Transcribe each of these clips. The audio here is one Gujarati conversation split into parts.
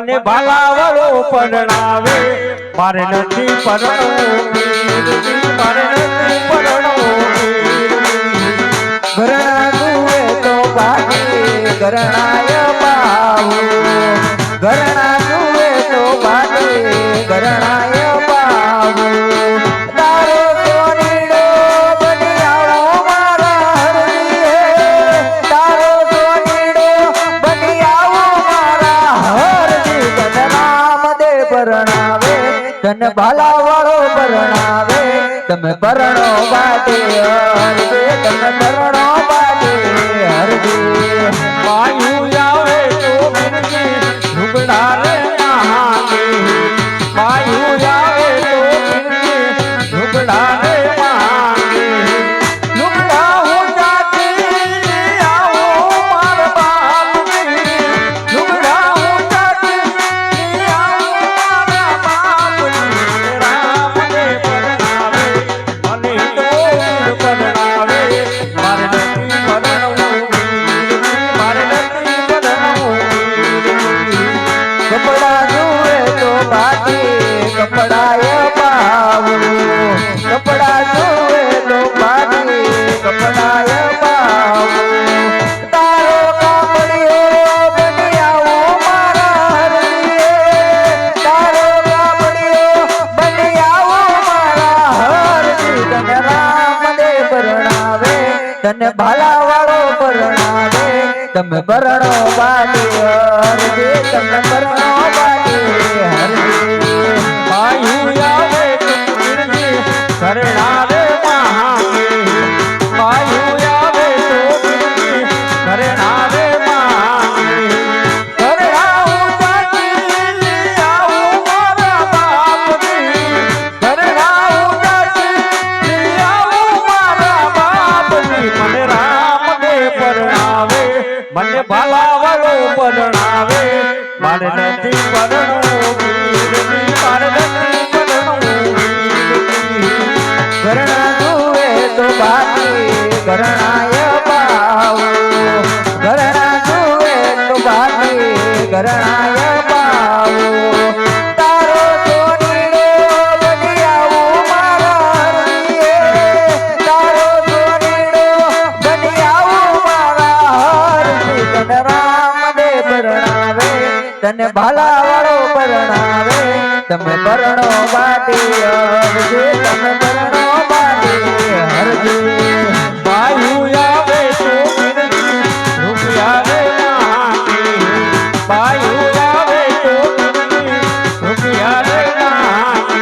મને ભાલાવાળો પરણાવે મારે નથી પરણવું મારે નથી પરણવું ઘરણા જુએ તો ભાગે ઘરણાય પાવું ઘરણા જુએ તો ભાગે ઘરણાય પાવું તારો સોનીડો બની આવો મારા હરજીએ તારો સોનીડો બની આવો મારા હરજી તને રામદેવ પરણાવે તને ભાલાવાળો પરણાવે તમે પરણો બાટે હરજે તમે પરણો બાટે હરજે માયું આવે તો બિરજી લુગડા રે મહાગે માયું આવે તો બિરજી લુગડા રે મહાગે લુગડા હું જાતી આવો મારા બાપની લુગડા હું જાતી આવો મારા બાપની રામને પરણાવે મને તો પરણાવે મારે નથી પરણવું મારે નથી પરણવું કપડા જુએ તો બાટી કપડાય પાવું કપડા જુએ તો બાટી કપડાય પાવું તારો કાપડિયો બની આવો મારા હરજીએ તારો કાપડિયો બની આવો મારા હરજી તને રામદેવ પરણાવે તને ભાલાવાળો પરણાવે તમે પરણો બાટી હરજી તમે પરણો બાટી હરજી માયું આવે તો બિરજી કરણાવે મહાગે માયું આવે તો બિરજી કરણાવે મહાગે કરણાવું જાતી આવું મારા બાપની કરણાવું જાતી આવું મારા બાપની મને રામદેવ પરણાવે મને ભાલાવાળો પરણાવે મારે નથી પરણવું મારે નથી પરણવું ઘરણા જુએ તો બાટી ઘરણાય પાવું ઘરણા જુએ તો બાટી ઘરણાય પાવું તારો સોનીડો બની આવો મારા હરજીએ તારો સોનીડો બની આવો મારા હરજી તને રામદેવ પરણાવે તને ભાલાવાળો પરણાવે તમે પરણો બાટી હરજી તમે પરણો બાટી હરજી માયું આવે તો બિરજી રૂપિયા રે મહાગે માયું આવે તો બિરજી રૂપિયા રે મહાગે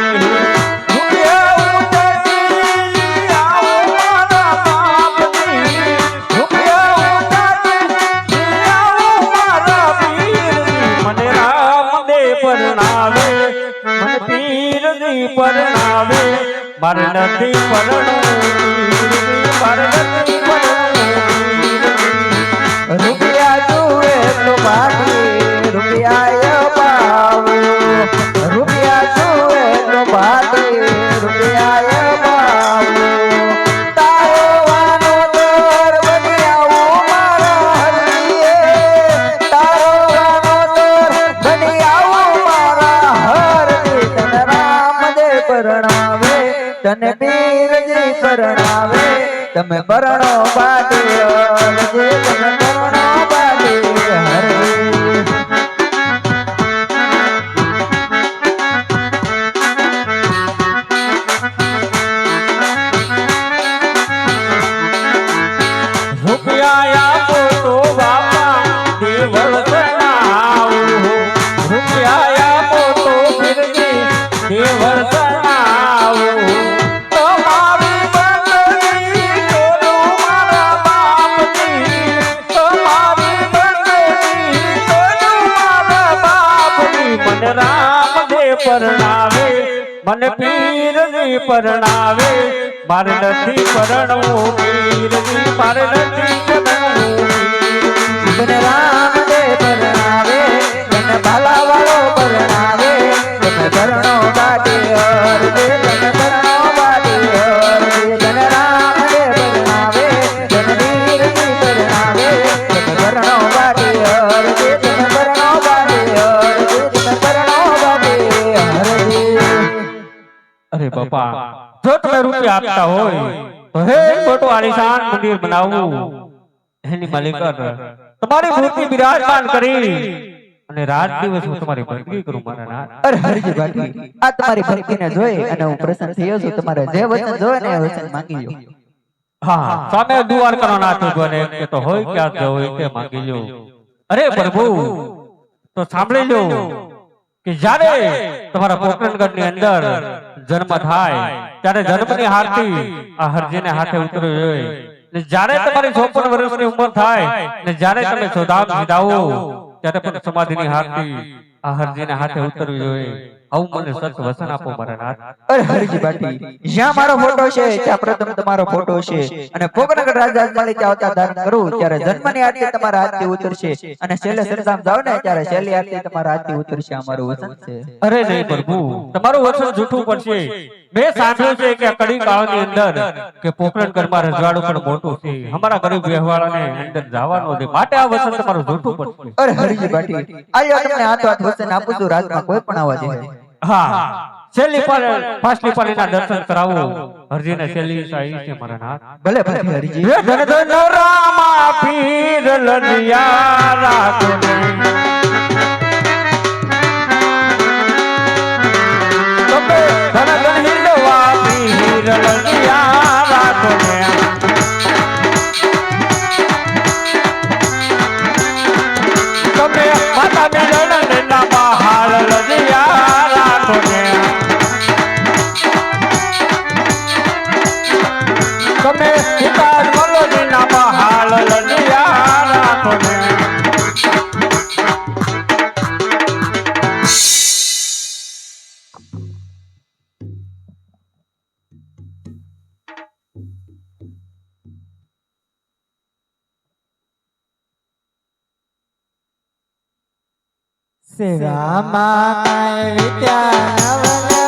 રૂપિયા ઉતારી આવો મારા બાપની રૂપિયા ઉતારી આવો મારા પીરની મને રામદેવ પરણાવે મને પીરની પરણાવે મારે નથી પરણવું મારે નથી પરણવું રૂપિયા જુએ તો બાટી રૂપિયા પાવું રૂપિયા જુએ તો બાટી રૂપિયા પાવું તારો વાનો તોર બની આવો મારા હરજીએ તારો વાનો તોર બની આવો મારા હરજી તને રામદેવ પરણાવે તને પીરજી પરણાવે તમે પરણો બાટી હરજી તમે પરણો બાટી હરજી રૂપિયા આપો તો બાપા દેવળ સણાવું રૂપિયા આપો તો બિરજી દેવળ સણાવું તમારી બંગડી તોલું મારા બાપની તમારી બંગડી તોલું મારા બાપની મને રામદેવ પરણાવે મને પીરની પરણાવે મારે નથી પરણવું પીરની મારે નથી પરણવું તને રામદેવ પરણાવે તને ભાલાવાળો પરણાવે તમે પરણો બાટી હરજી તમે પરણો બાટી હરજી તને રામદેવ પરણાવે તને વીરજી પરણાવે તમે પરણો બાટી હરજી તમે પરણો બાટી હરજી જો તમે રૂપિયા આપતા હોય તો હે મોટું આલિશાન મંદિર બનાવવું, એની માલિકર તમારી મૂર્તિ બિરાજમાન કરી અને રાત દિવસ હું તમારી બંદગી કરું મારા નાથ. અરે હરજી બાટી, આ તમારી ભક્તિને જોઈ અને હું પ્રસન્ન થયો છું. તમારે જે વચન જોવે ને એ વચન માંગી લો. હા, સામે દુવાર કરો નાથ ભગવાન કે તો હોય ક્યાં જ હોય તે માંગી લો. અરે પ્રભુ તો સાંભળી લો કે જ્યારે તમારા પોકરણગઢ ની અંદર જન્મ થાય ત્યારે જન્મની આરતી આ હરજીને હાથે ઉતરવી જોઈએ, ને જ્યારે તમારી 54 વર્ષની ઉંમર થાય ને જ્યારે તમે સોધામ સીધાવો ત્યારે પણ સમાધિની આરતી આ હરજીને હાથે ઉતરવી જોઈએ. આવું મને સત વસન આપો મારા નાથ. અરે હરજી બાટી, જ્યાં મારો ફોટો છે ત્યાં પ્રથમ તમારો ફોટો છે અને પોકરણગઢ રાજા માળી ત્યાં અવતાર ધારણ કરું ત્યારે જન્મની આરતી તમારા હાથથી ઉતરશે અને છેલ્લે સરધામ જાવ ને ત્યારે છેલ્લી આરતી તમારા હાથથી ઉતરશે. અમારું વચન છે. અરે નહીં પ્રભુ, તમારું વચન જૂઠું પડશે. મેં સાંભળ્યું છે કે કડી કાળની અંદર કે પોકરણગઢમાં રજવાડું પણ મોટું છે, અમારા ગરીબ વ્યવહારને અંદર જવાનો દે, માટે આ વચન તમારું જૂઠું પડશે. અરે હરજી બાટી, આજે તમને હાથ હાથ વચન આપું છું, રાજમાં કોઈ પણ આવવા દે. હા, છેલ્લી પાછલી પાલીના દર્શન કરાવો. હરજીને છેલ્લી સાઈ છે મારા નાથ. ભલે ભલે હરજી. હે ધન ધન રામા પીર લનિયા રાખો ને, તમે ધન ધન હિંડવા પીર લનિયા રાખો ને, તમે માતા મેળણ ના મહાલ લનિયા રાખો ને, તમે પિતા મલોની ના મહાલ લનિયા રાખો ને. સેવામાં કાંઈ વિદ્યા નવલમાં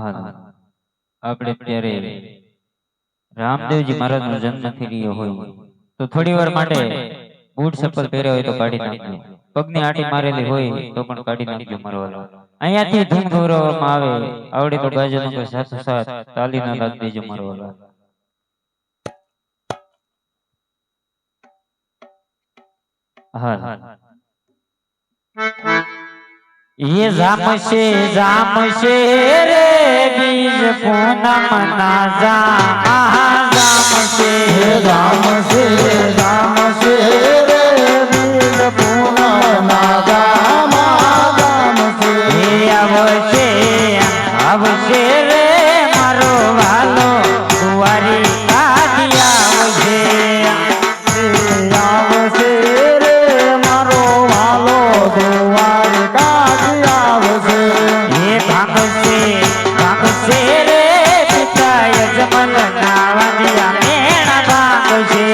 હા આપણે ત્યારે રામદેવજી મહારાજનો જન્મ થઈ રહ્યો હોય તો થોડી વાર માટે બૂટ ચપ્પલ પહેર્યા હોય તો કાઢી નાખજો, પગની આટી મારેલી હોય તો પણ કાઢી નાખજો મારવાલા. અહીંયાથી ધૂન ગૌરવવામાં આવે આવડે તો ગાજનો સાથે સાથ તાલી ના લાગ દેજો મારવાલા. હા ये जामशे रे बीज पूनम ना जामशे रे बीज पूनम ना जामशे आवशे रे मारो वालो दुआरी कादिया आवशे रे मारो वालो दुआरी ये भागसे रे पिता यजमन नावदिया मेणा भागसे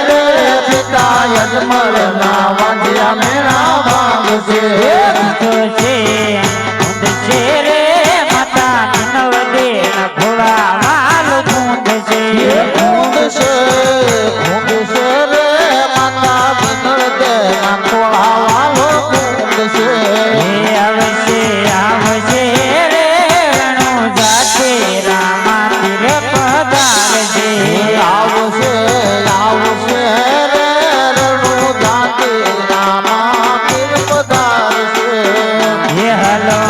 रे पिता यजमल नावदिया मेरा भागसे उदसे रे माता नवदे न घोड़ा वालो बूंदसे रे माता बिनते न घोड़ा वालो बूंदसे आवशे रे रणु जाते रामा तीर पधारजे आवशे रे रणु जाते रामा तीर पधारसे ये हलो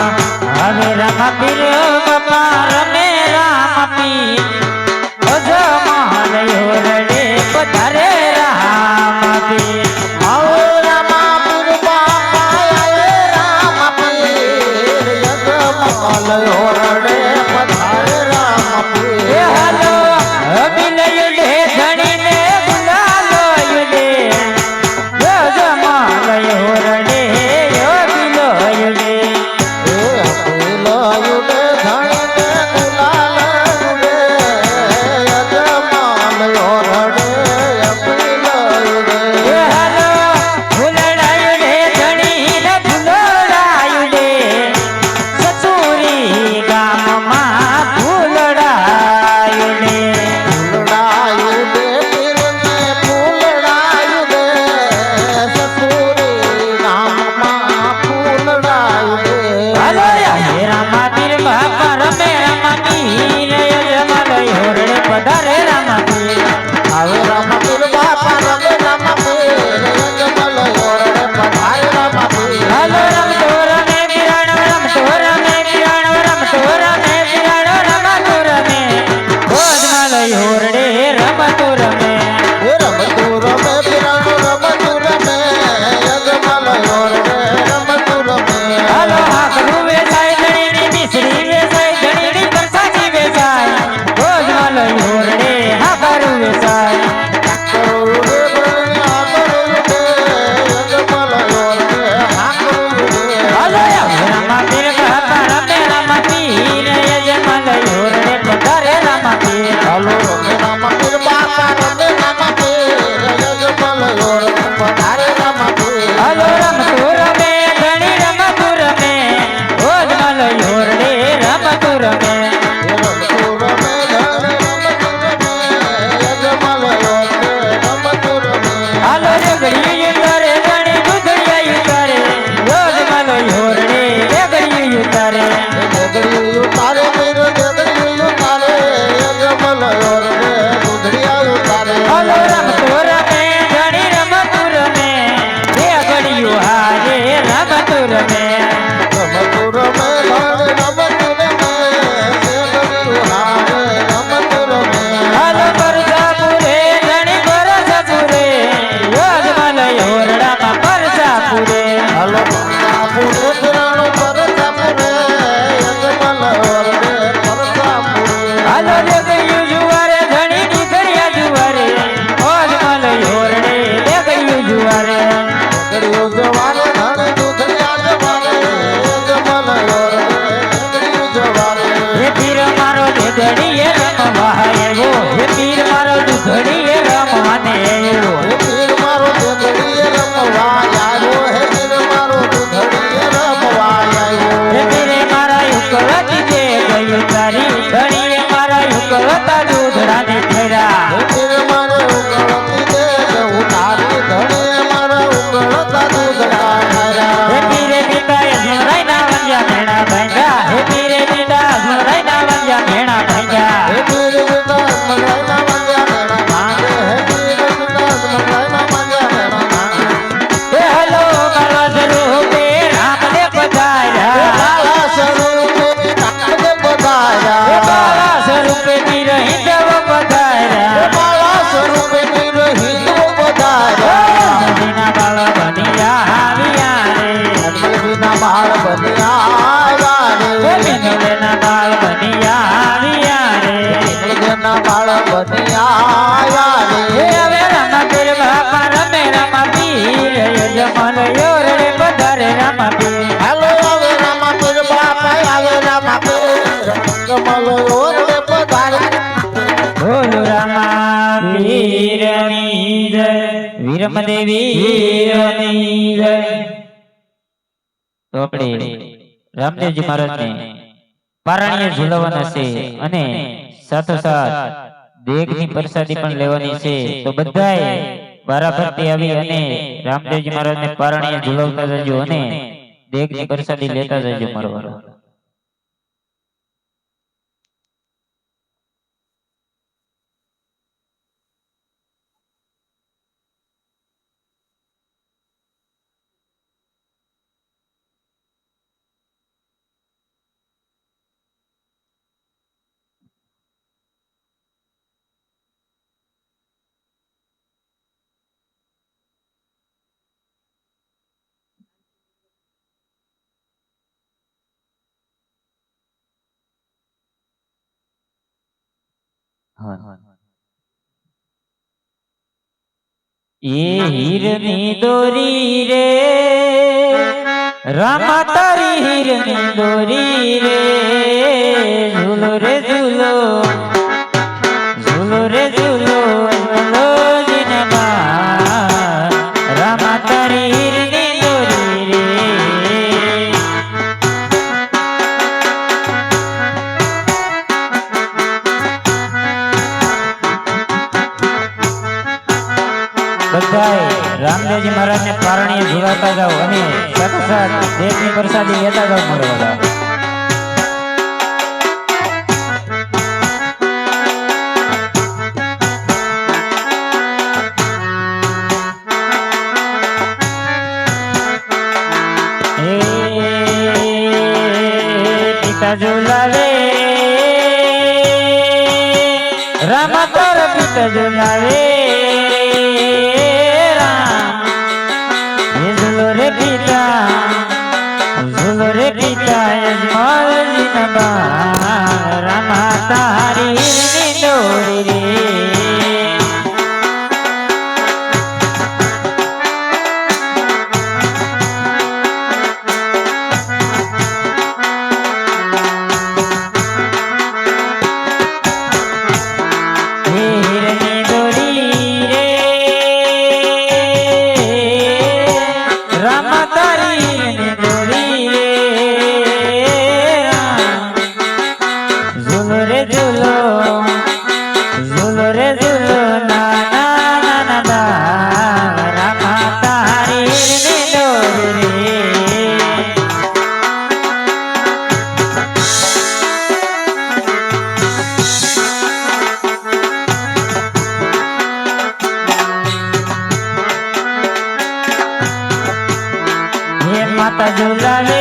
हवे रामा पीर बापा रमे रामा पीर ओज महल योरडे पधारे रामा पीर आओ रामा पीर बापा आए रामा पीर यजमाल ओरडे पधारे रामा पीर ये हलो अबिल युडे धनी ने बुलालो युडे ओज महल योरडे यो बिलो युडे युडे धनी ने गुलाल युडे यजमाल ओरडे अबिल युडे ये हलो फुलड़ायुडे धनी ने फुलड़ायुडे ससुरी गाम मा फुलड़ायुडे फूलड़ायुडे पीर ने फूलड़ायुडे ससुरी राम मां फूलड़ायुडे हलो या हे रामा पीर बापा रमे रामा पीर यजमाल योरडे पधारे रामा पीर आवे रामा पीर बापा रमे रामा पीर यजमाल ओरडे पधारे रामा पीर हलो रम तोर में पिराण रम तोर में पिराण रम तोर में पिराण रम तोर में भोजमाल योरडे रम तोर में रमतूर में पिरानो रमतूर में यजमाल ओरडे रमतूर में हलो हाकरू वेसाय धणीनी मिसरी वेसाय धणीनी परसाची वेसाय भोजमाल योरडे हाकरू वेसाय करुडे बरणे आकरुडे यजमाल ओरडे हाकरुडे हलो या रामा पीर बापा रमे रामा पीर यजमाल योरडे पधारे रामा पीर हालो रमे रामा पीर बापा रमे रामा पीर यजमाल ओरडे पधारे रामा पीर हलो रम तोर में धणी रम तुर में भोजमाल योरडे रम तुर में रमतूर में धणे रमतूर में यजमाल ओरडे रमतूर में हलो रेगड़ी युतारे धणी दुधड़िया युतारे भोजमाल योरडे रेगड़ी युतारे जगड़ी उतारे पीर जगड़ी उतारे यजमाल ओरडे दुधड़िया उतारे हलो रम तोर में धणी रम तुर में रेगड़ी युहारे रम तुर में रमतूर में धणे रमतूर में जगड़ी उतारे रमतूर में हलो परसापुरे धणी परसापुरे भोजमाल योरडा मा परसापुरे हलो पुरे पुराणो परसापुरे यजमाल ओरडे परसापुरे हलो देगयु जुवारे धणी दुधड़िया जुवारे भोजमाल योरडे देगयु जुवारे जगड़ी उजवारे धणे दुधड़िया जवारे यजमाल ओरडे जगड़ी उजवारे हे पीर मारो दुधड़िये रमवा आयो हे पीर मारो दुधड़िये रमवाने आयो हे पीर मारो दुधड़िया रमवा आयो हे पीर मारो दुधड़िया रमवा आयो हे વીરમદેવી વીરની જય. તો આપણે રામદેવજી મહારાજને પારણીએ ઝુલાવવાના છે અને સાથોસાથ દેગની પ્રસાદી પણ લેવાની છે. તો બધાએ વારાફરતી આવી અને રામદેવજી મહારાજને પારણીએ ઝુલાવતા જજો અને દેગની પ્રસાદી લેતા જજો મારો વારો. એ હીરની દોરી રે રામા તારી હીરની દોરી રે ઝૂલો રે ઝૂલો ઝૂલો રે ઝૂલો ઝૂલો જીનબા રામા તારી હીરની દોરી રે. બધાએ રામદેવજી મહારાજને પારણીએ ઝુલાવતા જાઓ અને સાથોસાથ દેશની પ્રસાદી લેતા જાઓ મારો વાલા. પિતા ઝુલાવે રામા તારા પિતા ઝુલાવે ઝૂલો રે પિતા યજમાલ જીનબા રામા તારી હીરની દોરી રે. હીરની દોરી રે રામા તારી હીરની દોરી રે ઝૂલો રે ઝૂલો ઝૂલો રે ઝૂલો ના ના ના ના રામા તારી હીરની દોરી રે. હે માતા ઝુલાવે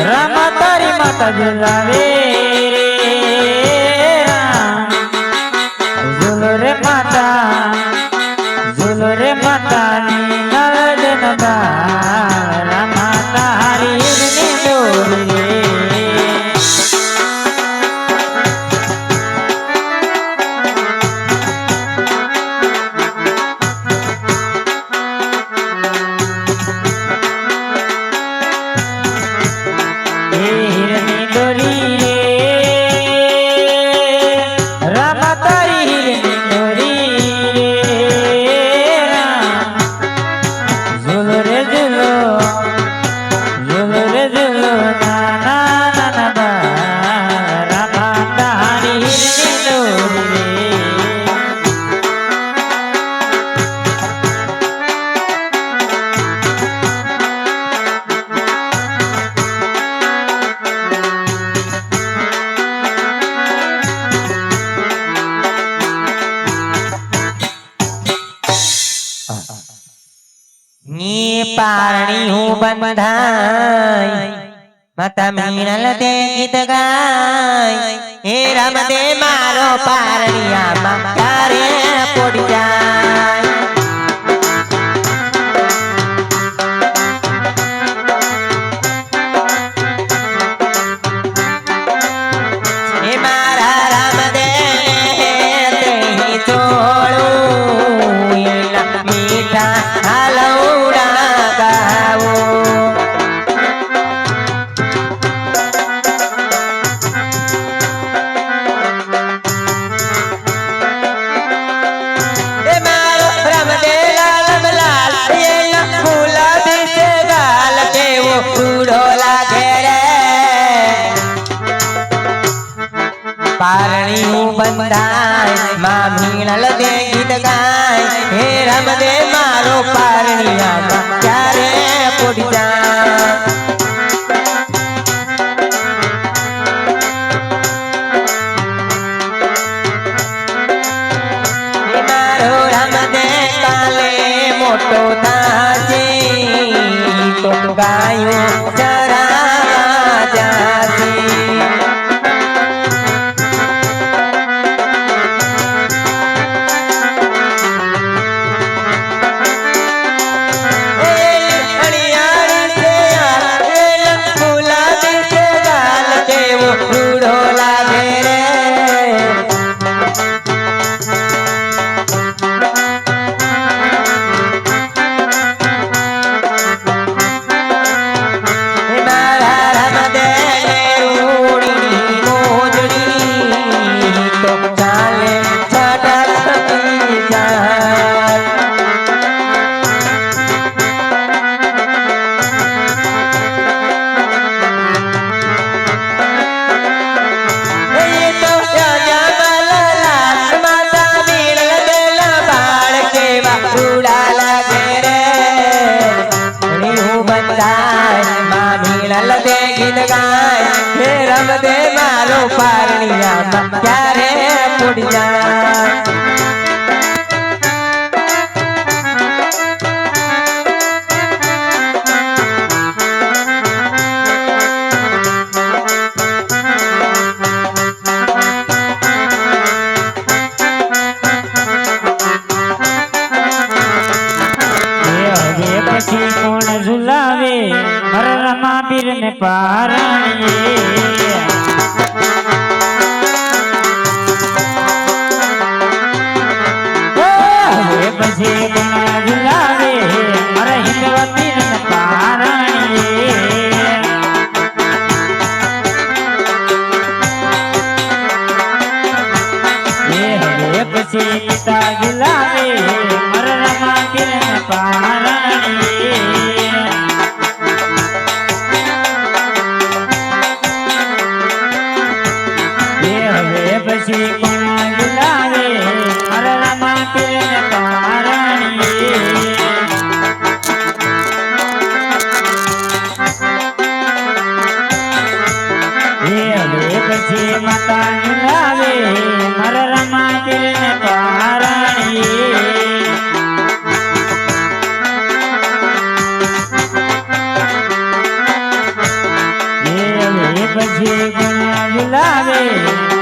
રામા તારી માતા ઝુલાવે ઝૂલો રે માતા ઝૂલો રે માતાની નળદનબા રામા તારી હીરની દોરી રે. હીરની દોરી રે રામા તારી હીરની દોરી રે ઝૂલો રે ઝૂલો ઝૂલો રે ઝૂલો ના ના ના ના રામા તારી હીરની દોરી રે. ની પારણી હું બંધાય માતા મીણલ તે ગીત ગાય હે રામ દે મારો પારણિયામાં તારે પોડી જાય. હે મારા રામ દે તે છોડું એના મીઠા હાલવડા ગાવો. બંધાય માં મીણલ દે ગીત ગાય હે રામદેવ મારો પારણિયામાં ક્યારે પોડી જાય હે મારો રામદેવ કાલે મોટો થાશે તો ગાયો ચરાવા જાશે મારો પારણિયામાં ક્યારે પોડી જાય પછી કોણ ઝુલાવે મરરમાં પીર ને પારણીએ પછી કોણ ઝુલાવે મર હિંદવા પીર ને પારણીએ હવે પછી પિતા ઝુલાવે મરરમાં પીર ને પારણીએ પછી કોણ ઝુલાવે મરરમાં પીર ને પારણીએ હવે પછી માતા ઝુલાવે મરરમાં પીર ને પારણીએ પછી કોણ ઝુલાવે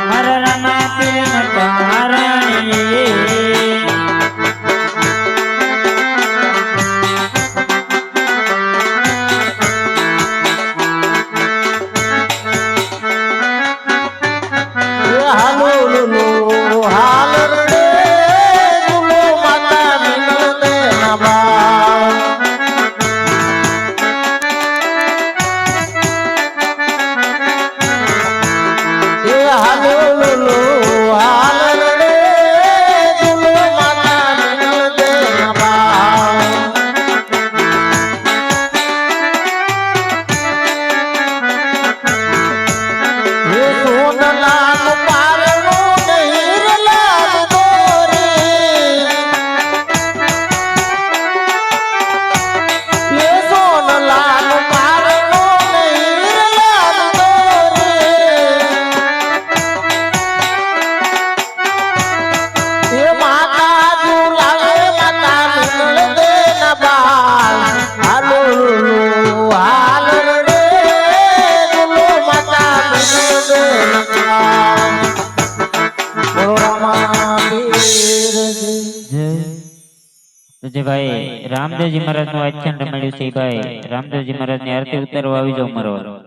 મરરમાં પીર ને પારણીએ હાલો લુલો હાલ રે લુલો માતા મિલન દે નવા એ હાલો લુલો હાલ રે લુલો માતા મિલન દે નવા એ સોનલાલ પારણો નહીરલાલ દોરે એ સોનલાલ પારણો નહીરલાલ દોરે એ માતા ઝુલાવે માતા મિલન દે નબાલ હાલો હાલ રે ઝુલો માતા મિલન દે નબાલ બોલો તો જે ભાઈ રામદેવજી મહારાજ નું આખ્યાન રમાડ્યું છે એ ભાઈ રામદેવજી મહારાજ ની આરતી ઉતારવા આવી જાવ મરવા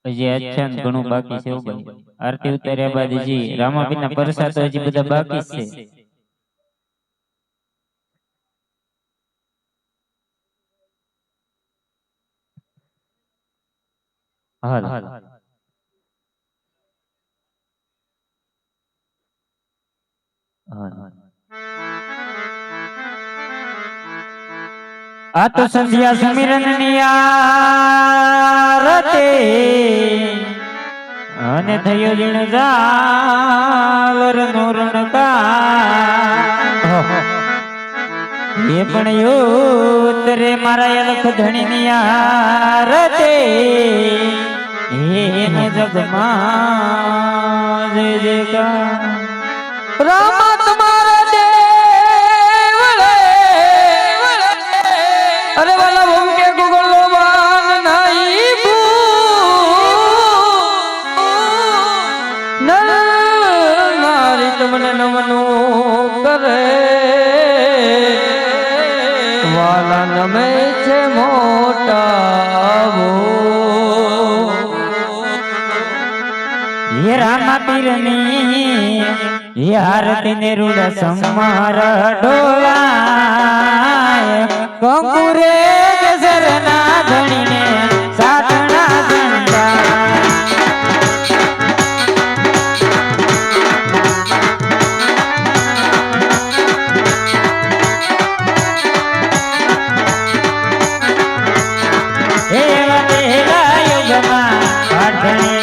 હજી આખ્યાન ઘણું બાકી છે એવું બને. આરતી ઉતાર્યા બાદ હજી રામાપીરના પરસાદ તો હજી બધા બાકી જ છે. આ તો સંધ્યા સુમિરન ની આરતી અને થયો જીણ જાલર નો રણકા એ પણ યોતરે મારા અલખ ધણી ની આરતી એને જગમાં જય જયકાર રામા તમારા દેવળે અરે વાલા ભૂમ કે ગુગલો માન નાઈ નર નારી તમને નમનું કરે વાલા નમે છે મોટા ये रामा पीरनी ये आरती ने रूड़ा समार डोला कंकुरे गजरना धनी ने साधना झंडा हे वतेला युगमा अठने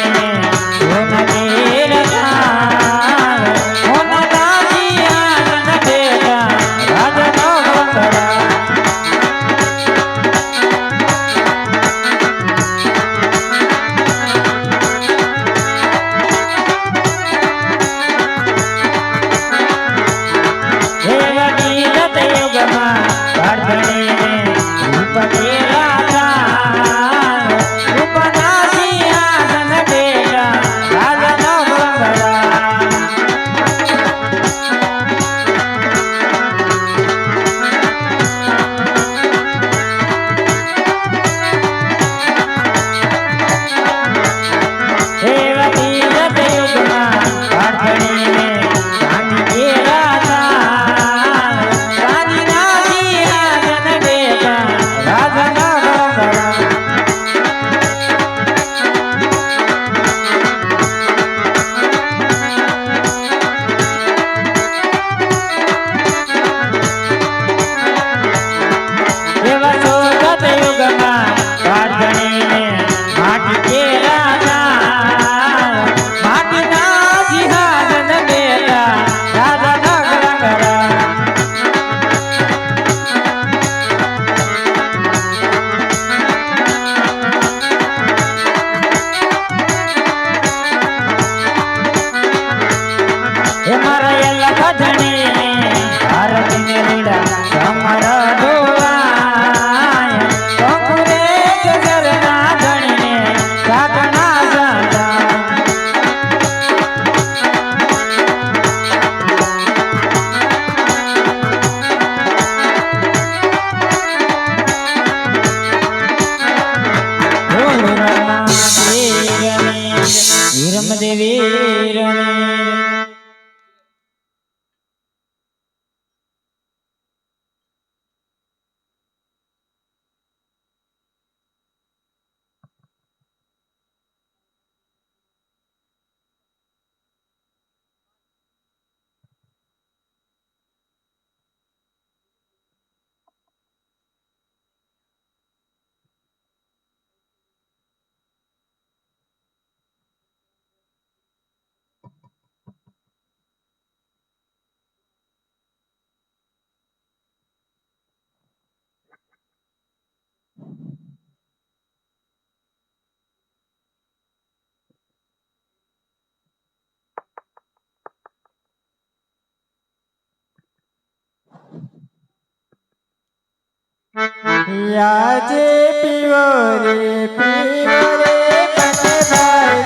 યાજે પીવો રે પતે ભાઈ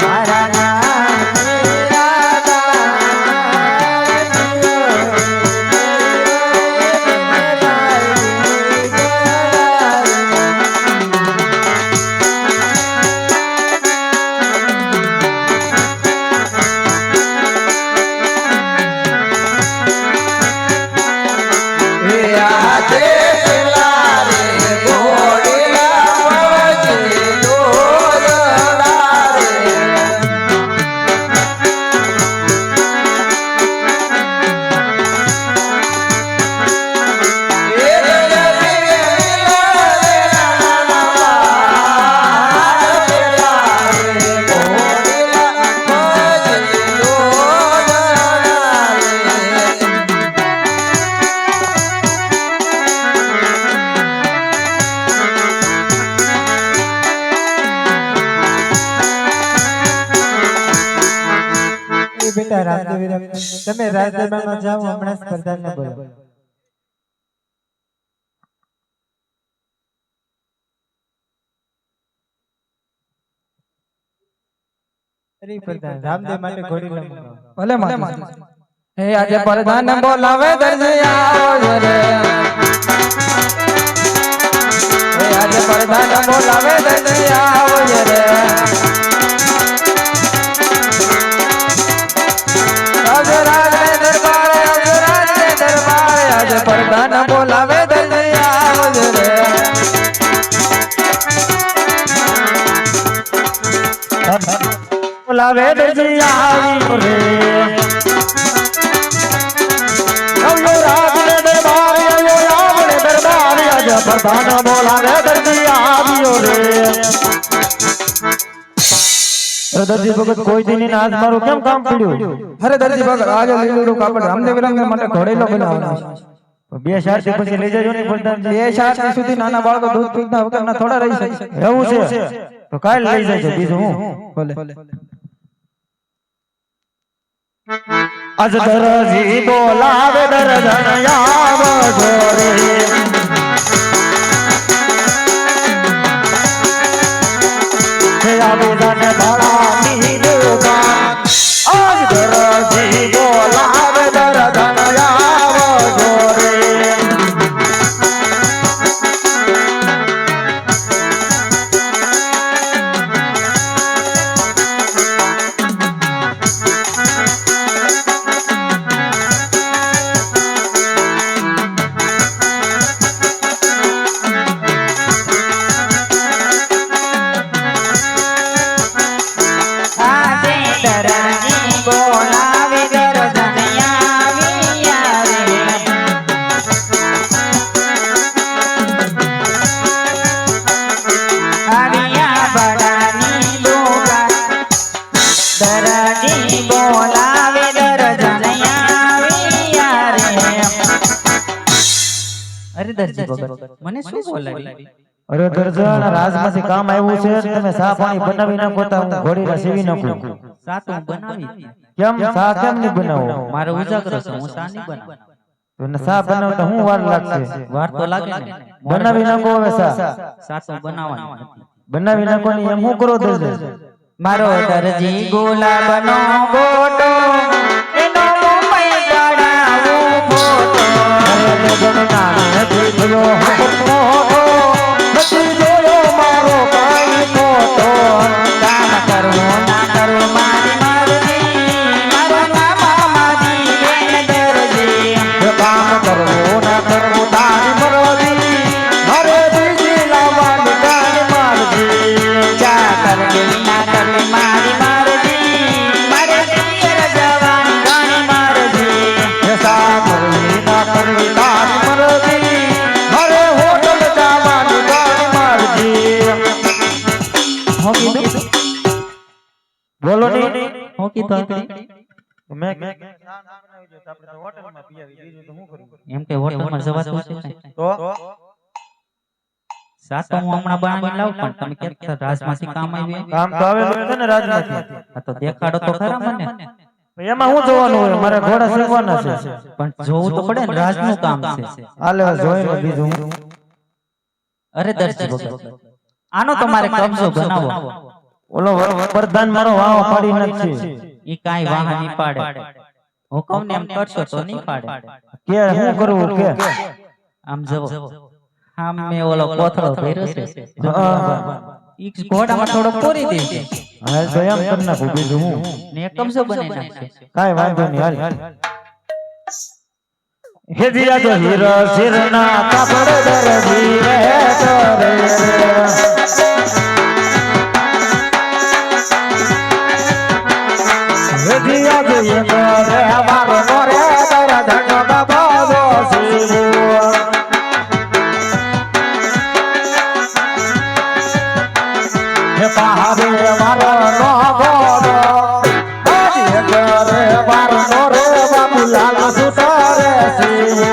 મારા નામ બેટા રામદેવ તમે રાજદરબારમાં જાઓ હમણાં સ્પર્ધાને બોલો. અરે પ્રધાન રામદેવ માટે ઘોડી લંબાવો. ભલે માતા હે આજે પ્રધાન બોલાવે દરજિયા રે હે આજે પ્રધાન બોલાવે દરજિયા રે અજરાજ ને દરબારે આજે પ્રધાન બોલાવે દરજિયા રે બોલાવે દરજિયા રે પ્રધાન બોલાવે દરજિયા રે. દરજી ભગત કોઈ દી ની આજ મારું કેમ કામ પડ્યું? અરે દરજી ભગત આજે લીલું કાપડ રામદેવ વિરંગ માટે ઘોડેલો બનાવવાનો છે. 2 શારથી પછી લઈ જજો ને પ્રધાનજી. 2 શારથી સુધી નાના બાળકો દૂધ પીતા વગર ના થોડા રહી શકે. એવું છે તો કાલ લઈ જજો બીજું હું. ભલે આજ દરજી બોલાવે દરજણ આવજો રે. આવેદન ભળાની દુકાન આજ દરજી બોલાવે દરજણ આવજો રે. અરે દરજી ભગત મને શું બોલાવી? અરે દરજણ રાજમાંથી કામ આવ્યું છે તમે સા પાણી બનાવી નાખો તો હું ઘોડીને સીવી નાખું. સા તો હું બનાવી હતી. કેમ સા કેમ નહીં બનાવો? મારો ઉજાગરો છે હું સા નહીં બનાવું. તો સા બનાવતા હું વાર લાગશે? વાર તો લાગે ને. બનાવી નાખો હવે સા. સા તો બનાવવાની હતી. બનાવી નાખો ને એમ હું કરો દરજણ? મારો દરજી ગુલાબનો ગોટો એનો મોંમાં ચડાવું ફોટો. નથી થયો મોટો, નથી જોયો મારો કાંઈ મોટો. કામ કરવું ના કરવું મારી મરજી, મારા નામા મારી બેન દરજી. કામ કરવું ના કરવું તારી મરજી, મારે બીજી લાવવાની કાંઈ મરજી. ચા કરવી ના કરવી મારી મરજી, મારે પિયર જવાની ઘણી મરજી. સા કરવી ના કરવી તારી મરજી, મારે હોટલ જવાની કાંઈ મરજી. હું કીધું? બોલો ની હું કીધું? મેં એમ કે હોટલમાં જવાતું છે ને? સાત તો હું હમણાં બનાવી લાવું પણ તમે કહેતા રાજમાંથી કામ આવ્યું. કામ તો આવેલું છે ને રાજમાંથી. આ તો દેખાડો તો ખરા મને. એમાં હું જોવાનું હોય? મારે ઘોડા શીખવાના છે. પણ જોવું તો પડે ને, રાજનું કામ છે. હાલે જોઈ લો બીજું. અરે દરજી ભગત આનો તમારે કબજો બનાવો. ઓલો પ્રધાન મારો વાવ પાડી નાખશે. ઈ કાઈ વાહ નહીં પાડે. હુકમ ને એમ કરશો તો નહીં પાડે. કે હું કરવું કે આમ જવો આમ મે ઓલો કોથળો ભર્યો છે. ઈ ઘોડામાં થોડો પૂરી દેશે હાલ તો એમ કરી નાખું બીજું હું. ને એક કબજો બનાવી નાખશે. કાઈ વાંધો નહીં હાલ. હે દિયા જો હીરો સિરના કાપડ દરજી રે કરે હે દિયા જો એ કરે અમારો મોરે તારા ધણો બાબો શિવો. હે પહાડે મારો નો ગોડો હે કરે મારો મોરે બાબુલાલ સુતારે શિવો.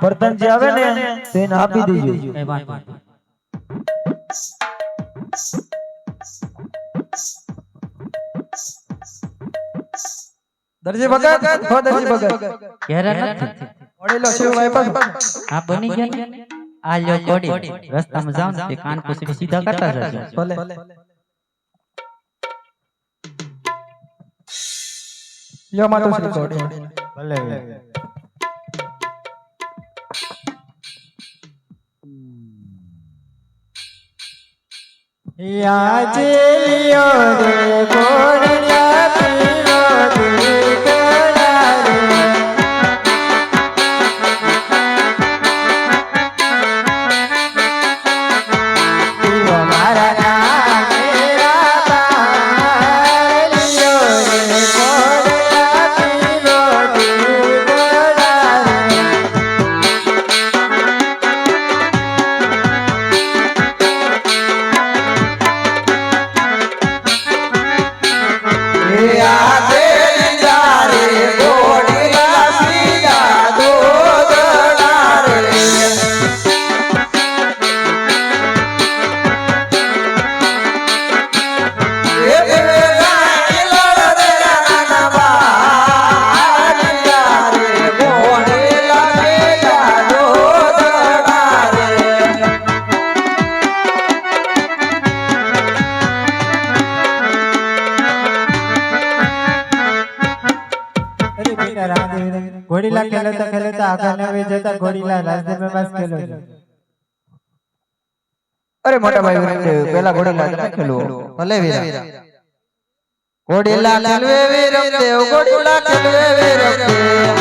પ્રધાનજી આવે ને તેને આપી દેજો. કઈ વાત નહીં. દરજી ભગત હો દરજી ભગત ઘેરે નથી ઓડીલો શિવભાઈ ભગત આ બની ગયા ને આ લ્યો કોડી રસ્તામાં જાવ ને તે કાન પૂછી સીધા કરતા જજો ભલે યો માટો શ્રી કોડી ભલે યાજ લિયો રે ગોળિયા પીરો દીકરા રે પીરો મારા નામેરા બાર લિયો રે ગોળિયા પીરો દીકરા રે घोड़ीला खेलता खेलता आगा ने वे जता घोड़ीला रास्ते में बस खेलो અરે મોટા ભાઈ વિરમદેવ પેલા ઘોડીલા તમે ખેલો ભલે વીરા ઘોડીલા ખેલવે વિરમદેવ ઘોડીલા ખેલવે વિરમદેવ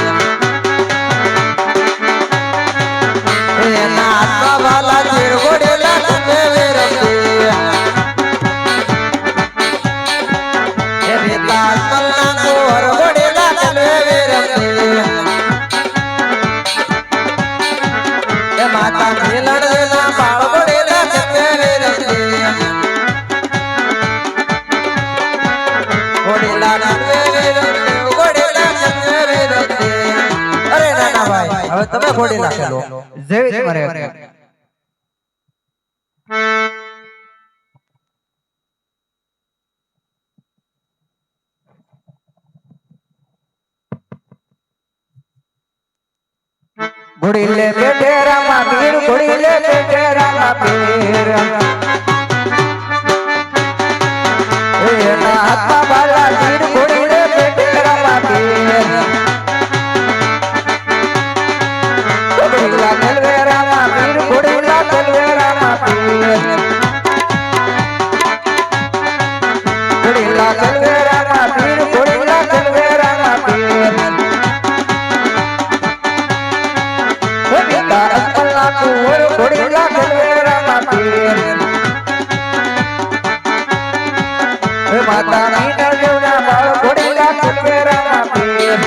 એ નાચવા વાલા ચીર ઘોડીલા ખેલવે વિરમદેવ એ વિકાસ મલ્લા કોર ઘોડીલા ખેલવે વિરમદેવ એ માતા ખેલડ દેના બાળ ઘોડીલા ખેલવે વિરમદેવ ઘોડીલા ખેલવે વિરમદેવ ઘોડીલા ખેલવે વિરમદેવ અરે નાના ભાઈ હવે તમે ઘોડીલા ખેલો જેવી તમારે ઘોડીલે બેઠે રામા પીર ઘોડીલે બેઠે રામા પીર એ ના હાથમાં બાલા તીર ઘોડીલે બેઠે રામા પીર ઘોડીલા ખેલવે રામા પીર ઘોડીલા ખેલવે રામા પીર ઘોડીલા ખેલવે રામા પીર ઘોડીલા ખેલવે રામા પીર ઘોડીલા ખેલવે રામા પીર એ માતા મીના દેવના બાળ ઘોડીલા ખેલવે રામા પીર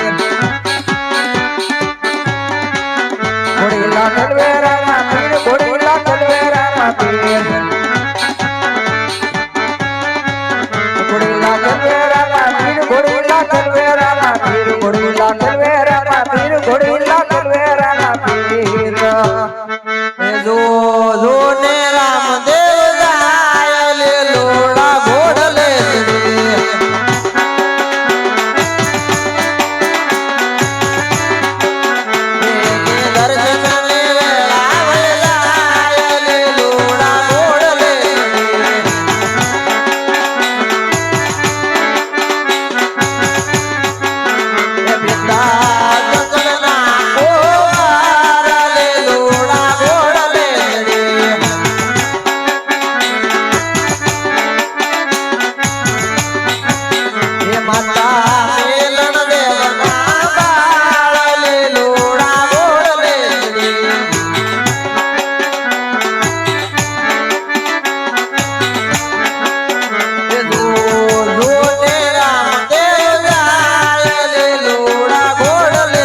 ઘોડીલા ખેલવે રામા પીર ઘોડીલા ખેલવે રામા પીર ઘોડીલા ખેલવે રામા પીર ઘોડીલા ખેલવે રામા પીર ઘોડીલા ખેલવે રામા પીર ઘોડીલા ખેલવે રામા પીર એ જો જો ને રામદેવ જાય લે લોડા ઘોડલે દર્શન લે વેળા જાય લે લોડા ઘોડલે પિતા જગના કોરા લે લોડા ઘોડલે હે માતા મેલણ દેવના બાળ લે લોડા ઘોડલે હે જો જો ને રામદેવ જાય લે લોડા ઘોડલે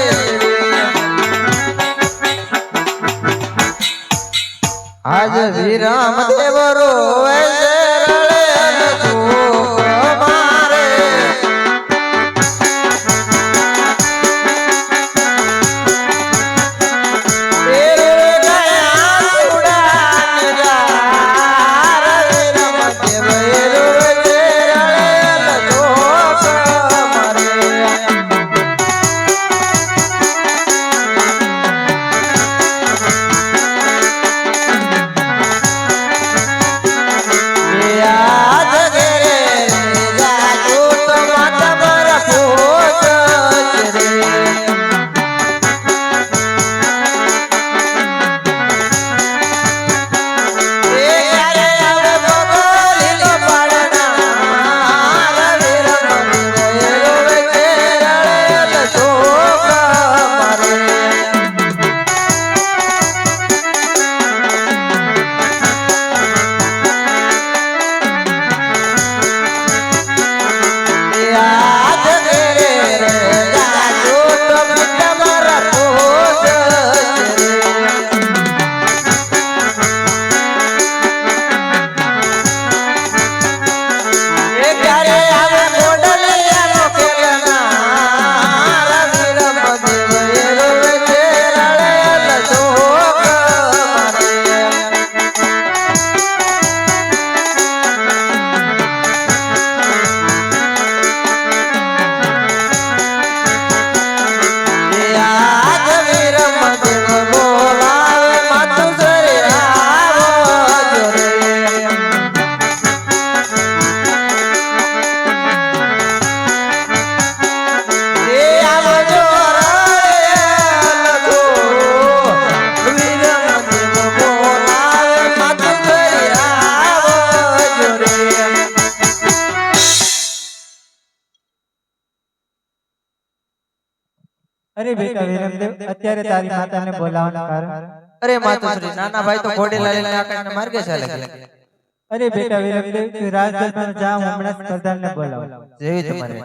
આજ વિરામ દેવ રોવે છે રળે ચૂક મારે તેરે ગયા ઉડાન જા વિરમ બેટા વિરમદેવ અત્યારે તારી માતાને બોલાવવાનું કારણ? અરે માતુશ્રી, નાના ભાઈ તો ઘોડે લઈને આકાશના માર્ગે ચાલે છે. અરે બેટા વિરમદેવ તું રાજદરબારમાં જા, હું હમણાં જ પ્રધાનને બોલાવું. જેવી તમારે.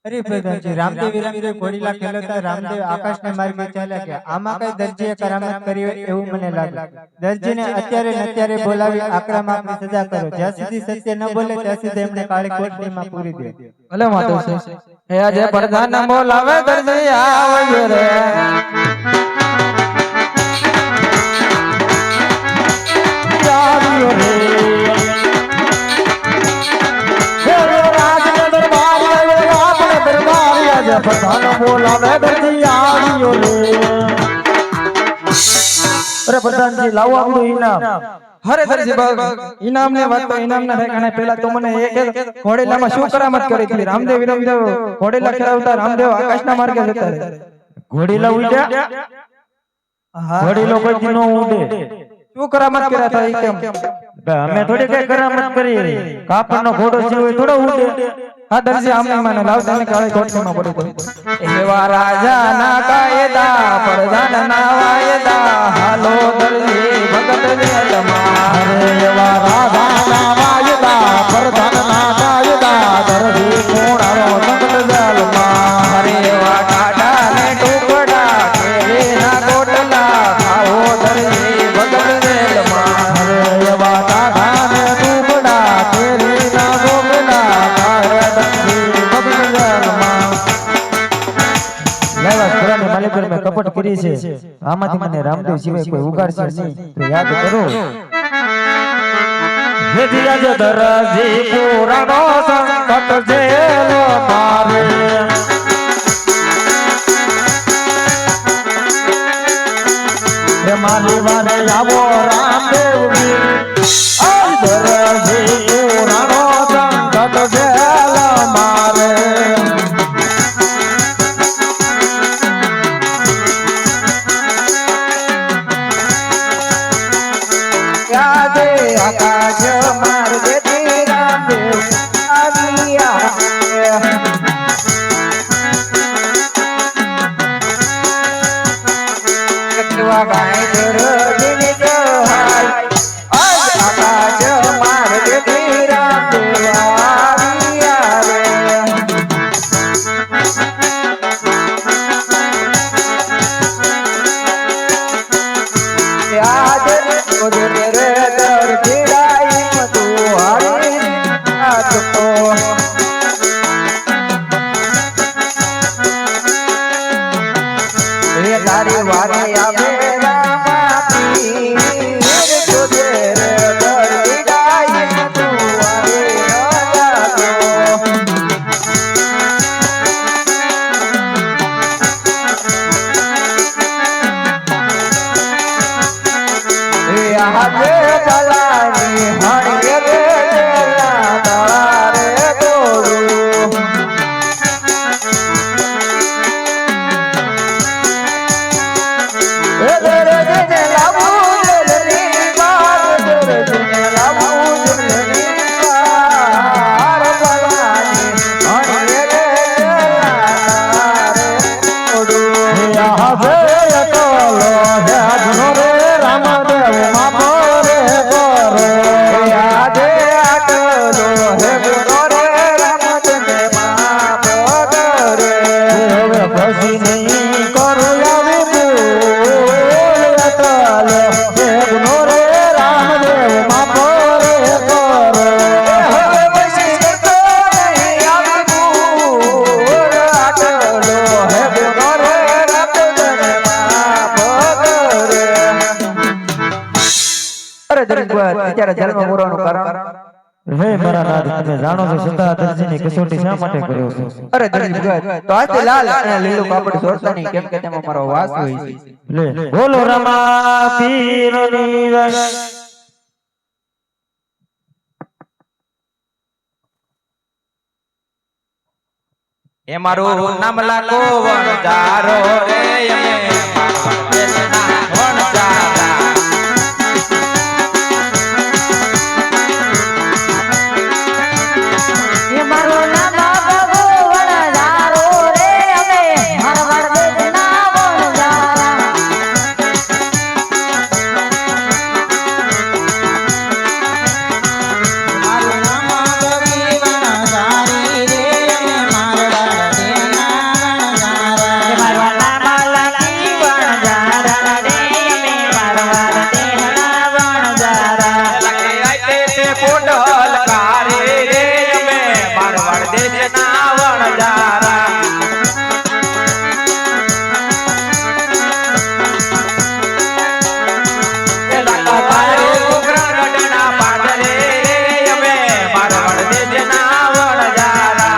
અરે પ્રધાનજી, રામદેવ વિરમદેવ ઘોડીલા ખેલતા રામદેવ આકાશના માર્ગે ચાલ્યા ગયા. આમાં કઈ દરજીએ કરામત કરી હોય એવું મને લાગે. દરજીને અત્યારે ને અત્યારે બોલાવી આક્રમકની સજા કરો. જ્યાં સુધી સત્ય ન બોલે ત્યાં સુધી એમને કાળી કોટડીમાં પૂરી દે. ભલે માતુશ્રી. હે આજે પ્રધાન બોલાવે દરજી આવજો રે. આવ્યો રે. પ્રધાન બોલાવે દરજી આવ્યો રે. અરે પ્રધાનજી, લાવો આપણું ઇનામ. હરે દરજી બાગ. ઇનામની વાત તો ઇનામના ઠેકાણે પહેલા તો મને એ કે ઘોડેલામાં શું કરામત કરી હતી? રામદેવ વિરમદેવ ઘોડેલા ખેલાવતા રામદેવ આકાશના માર્ગે જતા રહે. ઘોડીલા ઉડ્યા? ઘોડીલો કોઈ નો ઉડે. શું કરામત કર્યા હતા ઈ કેમ? અમે થોડી કઈ કરામત કરી. કાપડનો ઘોડો છે હોય થોડો ઉડે. હા દરજી, આમને મને લાવતા ને કાળી કોટડીમાં પડી ગઈ. એવા રાજાના કાયદા પ્રધાનના વાયદા, હાલો દરજી ભગત જેલમાં. એવા રાજાના વાયદા પ્રધાનના કાયદા, દરજી કોણાનો ભગત જેલમાં. હરે એવા ટાટા ને ટુકડા કેરીના ગોટલા, ખાઓ દરજી ભગત જેલમાં. હરે એવા ટાટા ને ટુકડા કેરીના ગોટલા, કપટ કરી છે. આમાંથી મને રામદેવ સિવાય કોઈ ઉગાડશે નહીં તો યાદ કરો. દરજી પુરાનો સંકટ જેલો મારે. મારી વારે આવો રામદેવ. દરજી પુરાનો સંકટ જેલો મારે. આકાશ માર્ગે રામદેવ આવ્યા. ગાય દરજીની સહાય. આકાશ માર્ગે રામદેવ આવ્યા રે. યાદ રે દરજી રાઈ તું હારી નાચતો. એ તારી વારી આવે રામાતી. જોજે રે દરજી રાઈ તું હારી નાચતો. આજે ચલાની હણીએ રે તારે તોડું. એ દરજીને લાવું જલની પાર, દરજીને લાવું જલની પાર. ચલાની હણીએ રે તારે તોડું. આજે ચલો હે આજનો રે રામદેવ માપો રે કરો. આજે આટલો હે ગુનો રે રામદેવ માપો કરે. હવે પછી નહીં કરું આવી ભૂલ. અટલો હે ગુનો રે રામદેવ માપો રે કરો. હવે પછી કરતો નહીં આવી ભૂલ. આટલો હે ગુનો રે રામદેવ માપો કરે. અરે દરજી અત્યારે જન્મ પૂરવાનું કારણ? હે મારા નાથ, તમે જાણો છો છતાં દરજીની કસોટી શા માટે કર્યો છો? અરે દરજી તો આજે લાલ અને લીલું કાપડ છોડતા નહીં, કેમ કે તેમાં મારો વાસ હોય છે. લે બોલો રમા પીરની જય. એ મારું નામ લાગો વણજારો રે. અમે દેશના વણજારા. વણજારા તારે પોકરણગઢના પાદરે અમે મારવાડ દેશના વણજારા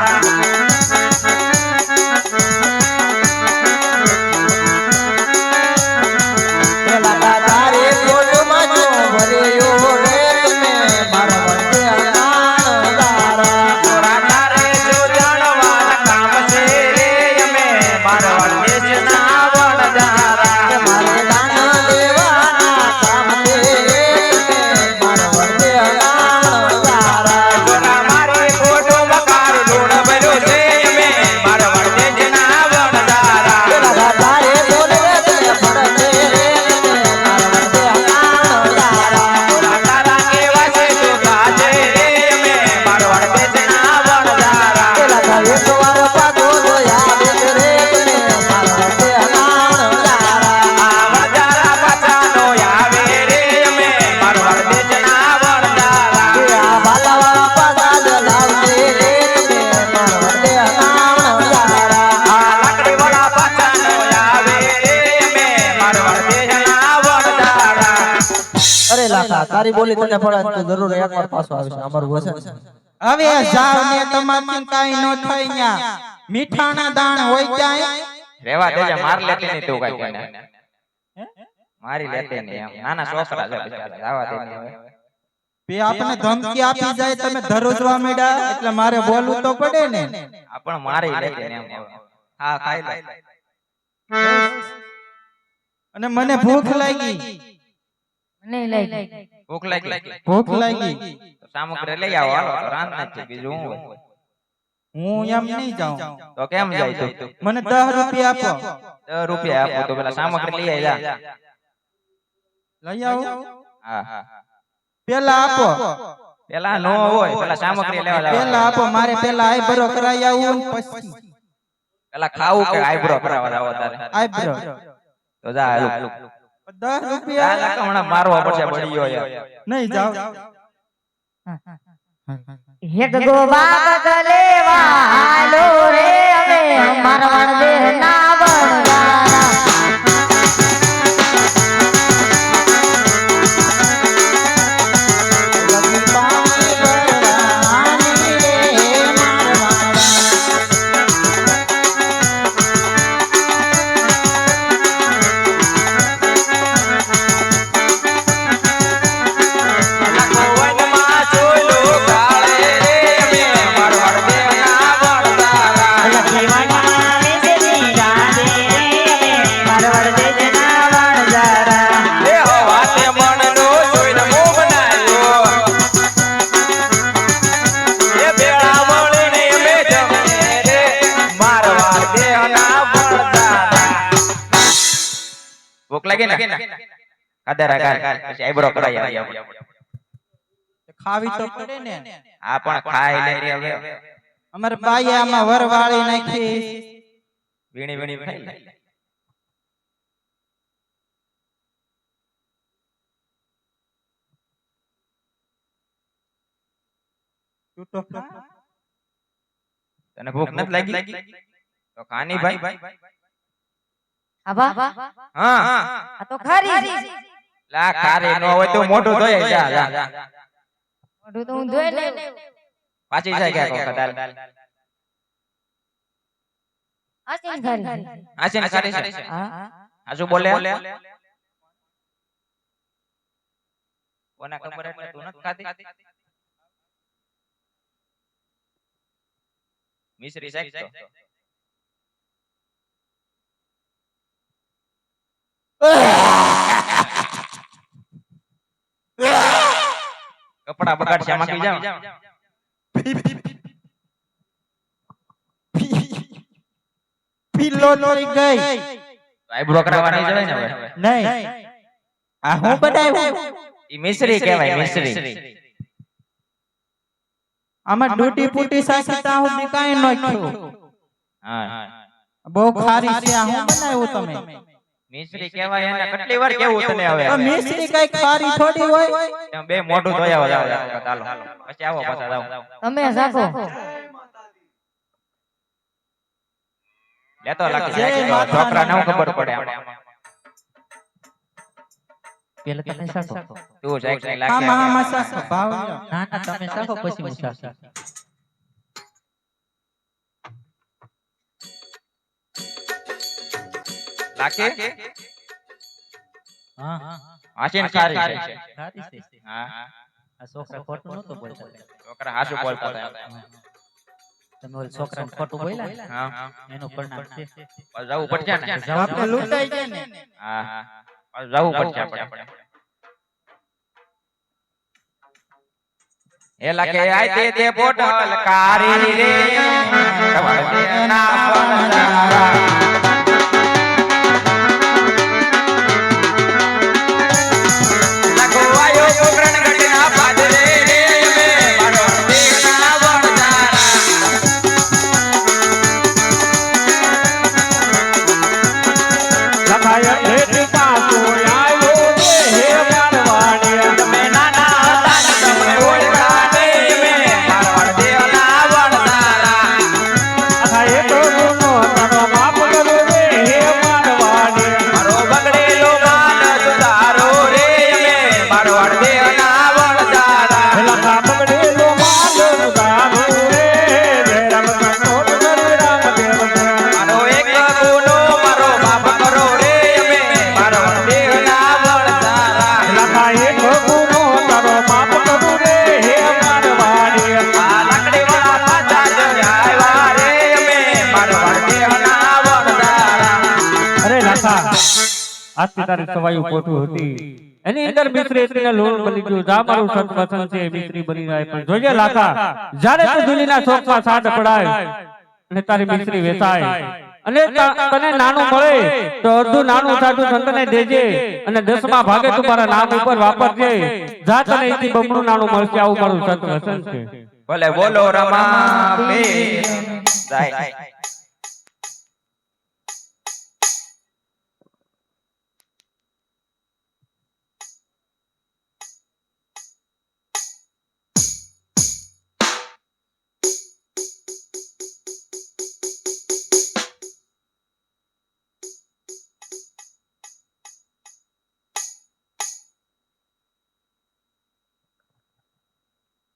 તારે કોટમાં જો ભર્યો રે તમે મારા વડે અનાળારા. ચોરા તારે જો જાણવાના કામ છે રે અમે મારવાડ દેશના વણજારા મારે દાન દેવાના કામ છે રે તમે મારા વડે અનાળારા. ચોરા મારે ખોટો મકાર લૂણ ભર્યો છે અમે મારવાડ દેશના વણજારા તારે બોલે તમે પડે રે તમે મારા વડે અનાળારા. તારા કેવા છે તો ગાજે રે અમે મારવાડ દેશના વણજારા એક વાર પાછો જોયા દેખ રે તમે મારા વડે અનાળારા. આ વણજારા પાછાનો આવે રે અમે મારવાડ દેશના વણજારા આ બાલાવાળા પાછા જ લાવજે રે તમે મારા વડે અનાળારા. આ લાકડીવાળા પાછાનો આવે રે અમે મારવાડ દેશના વણજારા અરે લાખા તારી બોલી તને પડે તો જરૂર એકવાર પાછો આવશે અમારું વચન છે. હવે જાવ ને તમારથી કાઈ ન થાય ન્યા મીઠાના દાણ હોય ત્યાં રેવા દેજે માર લેતી નહીં તું કાઈ કેને મારી લેતી નહીં એમ નાના છોકરા છે બિચારા જાવા દે ને હવે બે આપણે ધમકી આપી જાય તમે ધરોજવા મેડા એટલે મારે બોલવું તો પડે ને આપણ મારી લેતી ને એમ હા ખાઈ લે અને મને ભૂખ લાગી ભૂખ લાગી ભૂખ લાગી તો સામગ્રી લઈ આવો હાલો તો રાંધ નાખી બીજું હું હોય હું એમ નહીં જાઉં તો કેમ જાય તું મને 10 રૂપિયા આપો 10 રૂપિયા આપો તો પેલા સામગ્રી લઈ આવી જા લઈ આવો હા પેલા આપો પેલા નો હોય પેલા સામગ્રી લેવા જાવ પેલા આપો મારે પેલા આઈબ્રો કરાઈ આવું પછી પેલા ખાવું કે આઈબ્રો કરાવવા જાવ તારે આઈબ્રો તો જા હાલો 10 રૂપિયા આ હમણાં મારવા પડશે બળીયો યાર નહીં જાવ એક ગોબા બદલેવા હાલો રે અમે મારવાડ દેહના વણજારા લગી પાણી ભરવાની રે વનમાં ચોલો કાળે રે અમે મારવાડ દેહના વણજારા લખીવાના વિજેની રાધે રે અમે મારવાડ દેહના વણજારા એ વાતે મનનો જોઈને મોહ બનાવ્યો એ બેડા મળીને અમે જમે રે મારવાડ દેહના વણજારા ભૂખ લાગી ને કાદરા કાલ પછી આઈબ્રો કરાઈ આવી ખાવી તો પડે ને આ પણ ખાઈ લે રે હવે અમારે બાઈએ આમાં વરવાળી નાખી વીણી વીણી ખાઈ લે છૂટો ખા. તને ભૂખ નથી લાગી તો ખાની ભાઈ આબા હા આ તો ખારી લા ખારી નો હોય તો મોઢું ધોઈ જા જા મોઢું તો હું ધોઈ લે પાછી જાય કે કદાલ આસીન ખારી આસીન ખારી છે હા આજુ બોલે કોને ખબર એટલે તું નથી ખાતી મિશ્રી શાક તો કપડા બગાડશે આમાં કી જાવ પીલો થઈ ગઈ આઈબ્રો કરાવવા નહીં જવાય ને હવે નહીં આ હું બનાવ્યું ઈ મિશ્રી કહેવાય મિશ્રી આમાં ડૂટી ફૂટી સાસી તા હું કાઈ ન થયું હા બહુ ખારી છે આ હું બનાવ્યું તમે મિશ્રી કહેવાય એને કેટલી વાર કેવું તને હવે મિશ્રી કઈ ખારી થોડી હોય તમે બે મોઢું ધોયા જાવ ચાલો પછી આવો પાછા જાવ તમે સાકો લેતો લાગી છોકરાને હું ખબર પડે પેલા તમે સાસો તું જાય કઈ હા લાગે મહા સાસો ભાવ લ્યો. ના ના તમે સાસો પછી હું સાસો લાગે હા હા હાસીન સારી છે સારી છે હા આ છોકરા ખોટું નતો બોલતા છોકરા હાસુ બોલતા હતા તમે ઓલ છોકરાને ખોટું બોલ્યા હા એનું પરિણામ છે જવું પડશે ને આપણે લૂંટાઈ જાય ને હા જવું પડશે આપણે એ લાગે આઈ તે પોટલ કારી રે તમારે ના પણદારા લાગો આયો પોકરણ ગઢના પાદરે રે મે મારો દેવના વણદારા લખાય હેઠ પાછો આવ્યો હે મારવાડિયા તમે નાના હતા ને તમે ઓળખા નહીં મે મારો દેવના વણદારા આખા એક ગુનો તારો માફ કરો રે હે મારવાડિયા મારો બગડેલો ગાન સુધારો રે મે મારો દેવના વણદારા લખા બગડેલો માલ ઉધારો રે જય રામ કૃષ્ણ હરે રામ દેવ મારો એક ગુનો મારો માફ કરો રે મે મારો દેવના વણદારા લખા એક ગુનો તારો માફ કરો રે હે મારવાડિયા આ લાકડી વાળા પાછા જ આવ્યા રે મે મારો દેવના વણદારા અરે લાખા આજથી તારી સવાયું પોતું હતી એની અંદર મિશ્રી એટલીને લોણ બની ગયું જા મારું સત પસંદ છે મિશ્રી બની જાય પણ જોજે લાખા જ્યારે તું દુલીના ચોકમાં સાથ પડાય અને તારી મિશ્રી વેચાય અને તને નાનું મળે તો અડધું નાનું સાધુ સંતને દેજે અને 10મા ભાગે તું મારા નામ ઉપર વાપરજે જા તને એથી બમણું નાનું મળશે આવું મારું સત વચન છે ભલે બોલો રમા બે જાય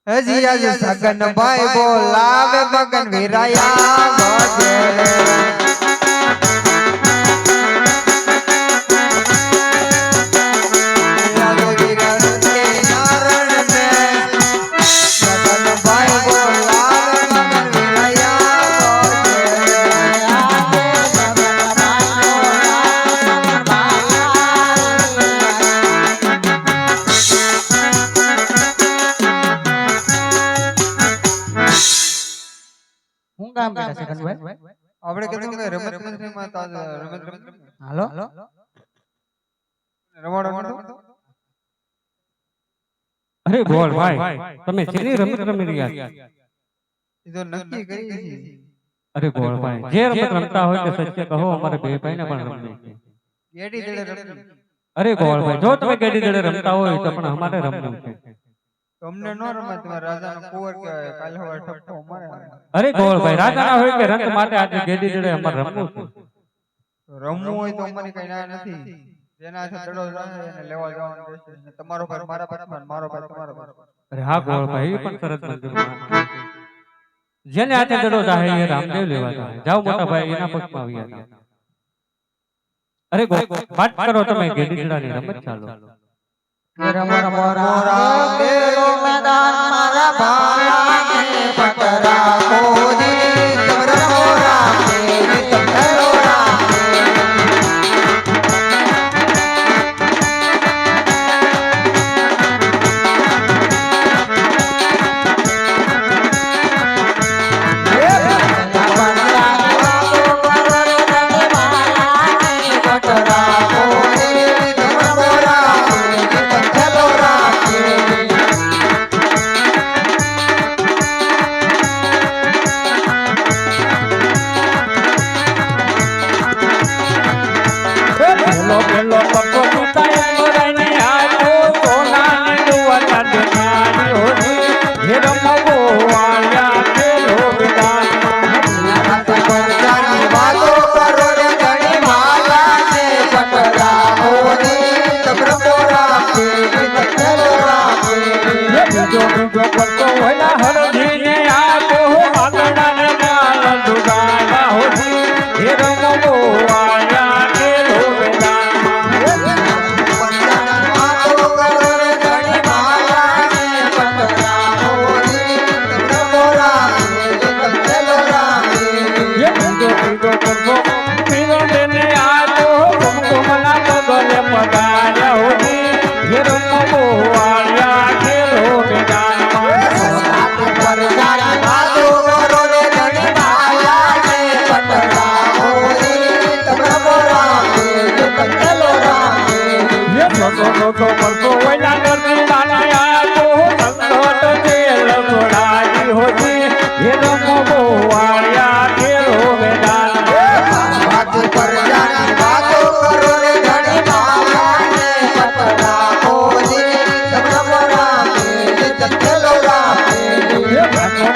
હજી આજે સગન ભાઈ બોલાવે મગન વિરાયા ગજે હું કામ બેટા સગનભાઈ આપણે કીધું કે રમત મંત્રીમાં તો રમત હાલો રમાડો અરે બોલ ભાઈ તમે શેની રમત રમી રહ્યા છો? એ તો નક્કી કરી છે અરે બોલ ભાઈ જે રમત રમતા હોય તે સત્ય કહો અમારે બે ભાઈને પણ રમવી છે ગેડી દડે રમત અરે ગોળ ભાઈ જો તમે ગેડી દડે રમતા હોય તો પણ અમારે રમવું છે તમને નો રમત તમારા રાજાનો કુંવર કહેવાય કાલે હવાર ઠપકો મારે અરે ગોળ ભાઈ રાજાના હોય કે રંગ માટે આજે ગેડી દડે અમારે રમવું છે રમવું હોય તો અમારી કઈ ના નથી જેના હાથે દડો જાય એને લેવા જવાનું રહેશે અને તમારો ભાઈ મારા પક્ષમાં મારો ભાઈ તમારો પક્ષમાં અરે હા ગોળ ભાઈ એ પણ સરસ મંજૂર જેને હાથે દડો જાય એ રામદેવ લેવા જાય જાઓ મોટા ભાઈ એના પક્ષમાં આવ્યા હતા અરે વાત કરો તમે ગેડી દડાની રમત ચાલો બેરો મેદાન મારા ભાઈ પકરા કોદી તમરો રામ દેવી તમરો રામ તો પરસો ઓલા નરતી દાનયા તો સંકટ છે લગડાઈ હોતી હે રમો વાળ્યા કેરો મેદાન વાત પર જાણી વાતો કરો રે ધણી માયાને પતરા કોજી તમરા કે તકેલો રાતે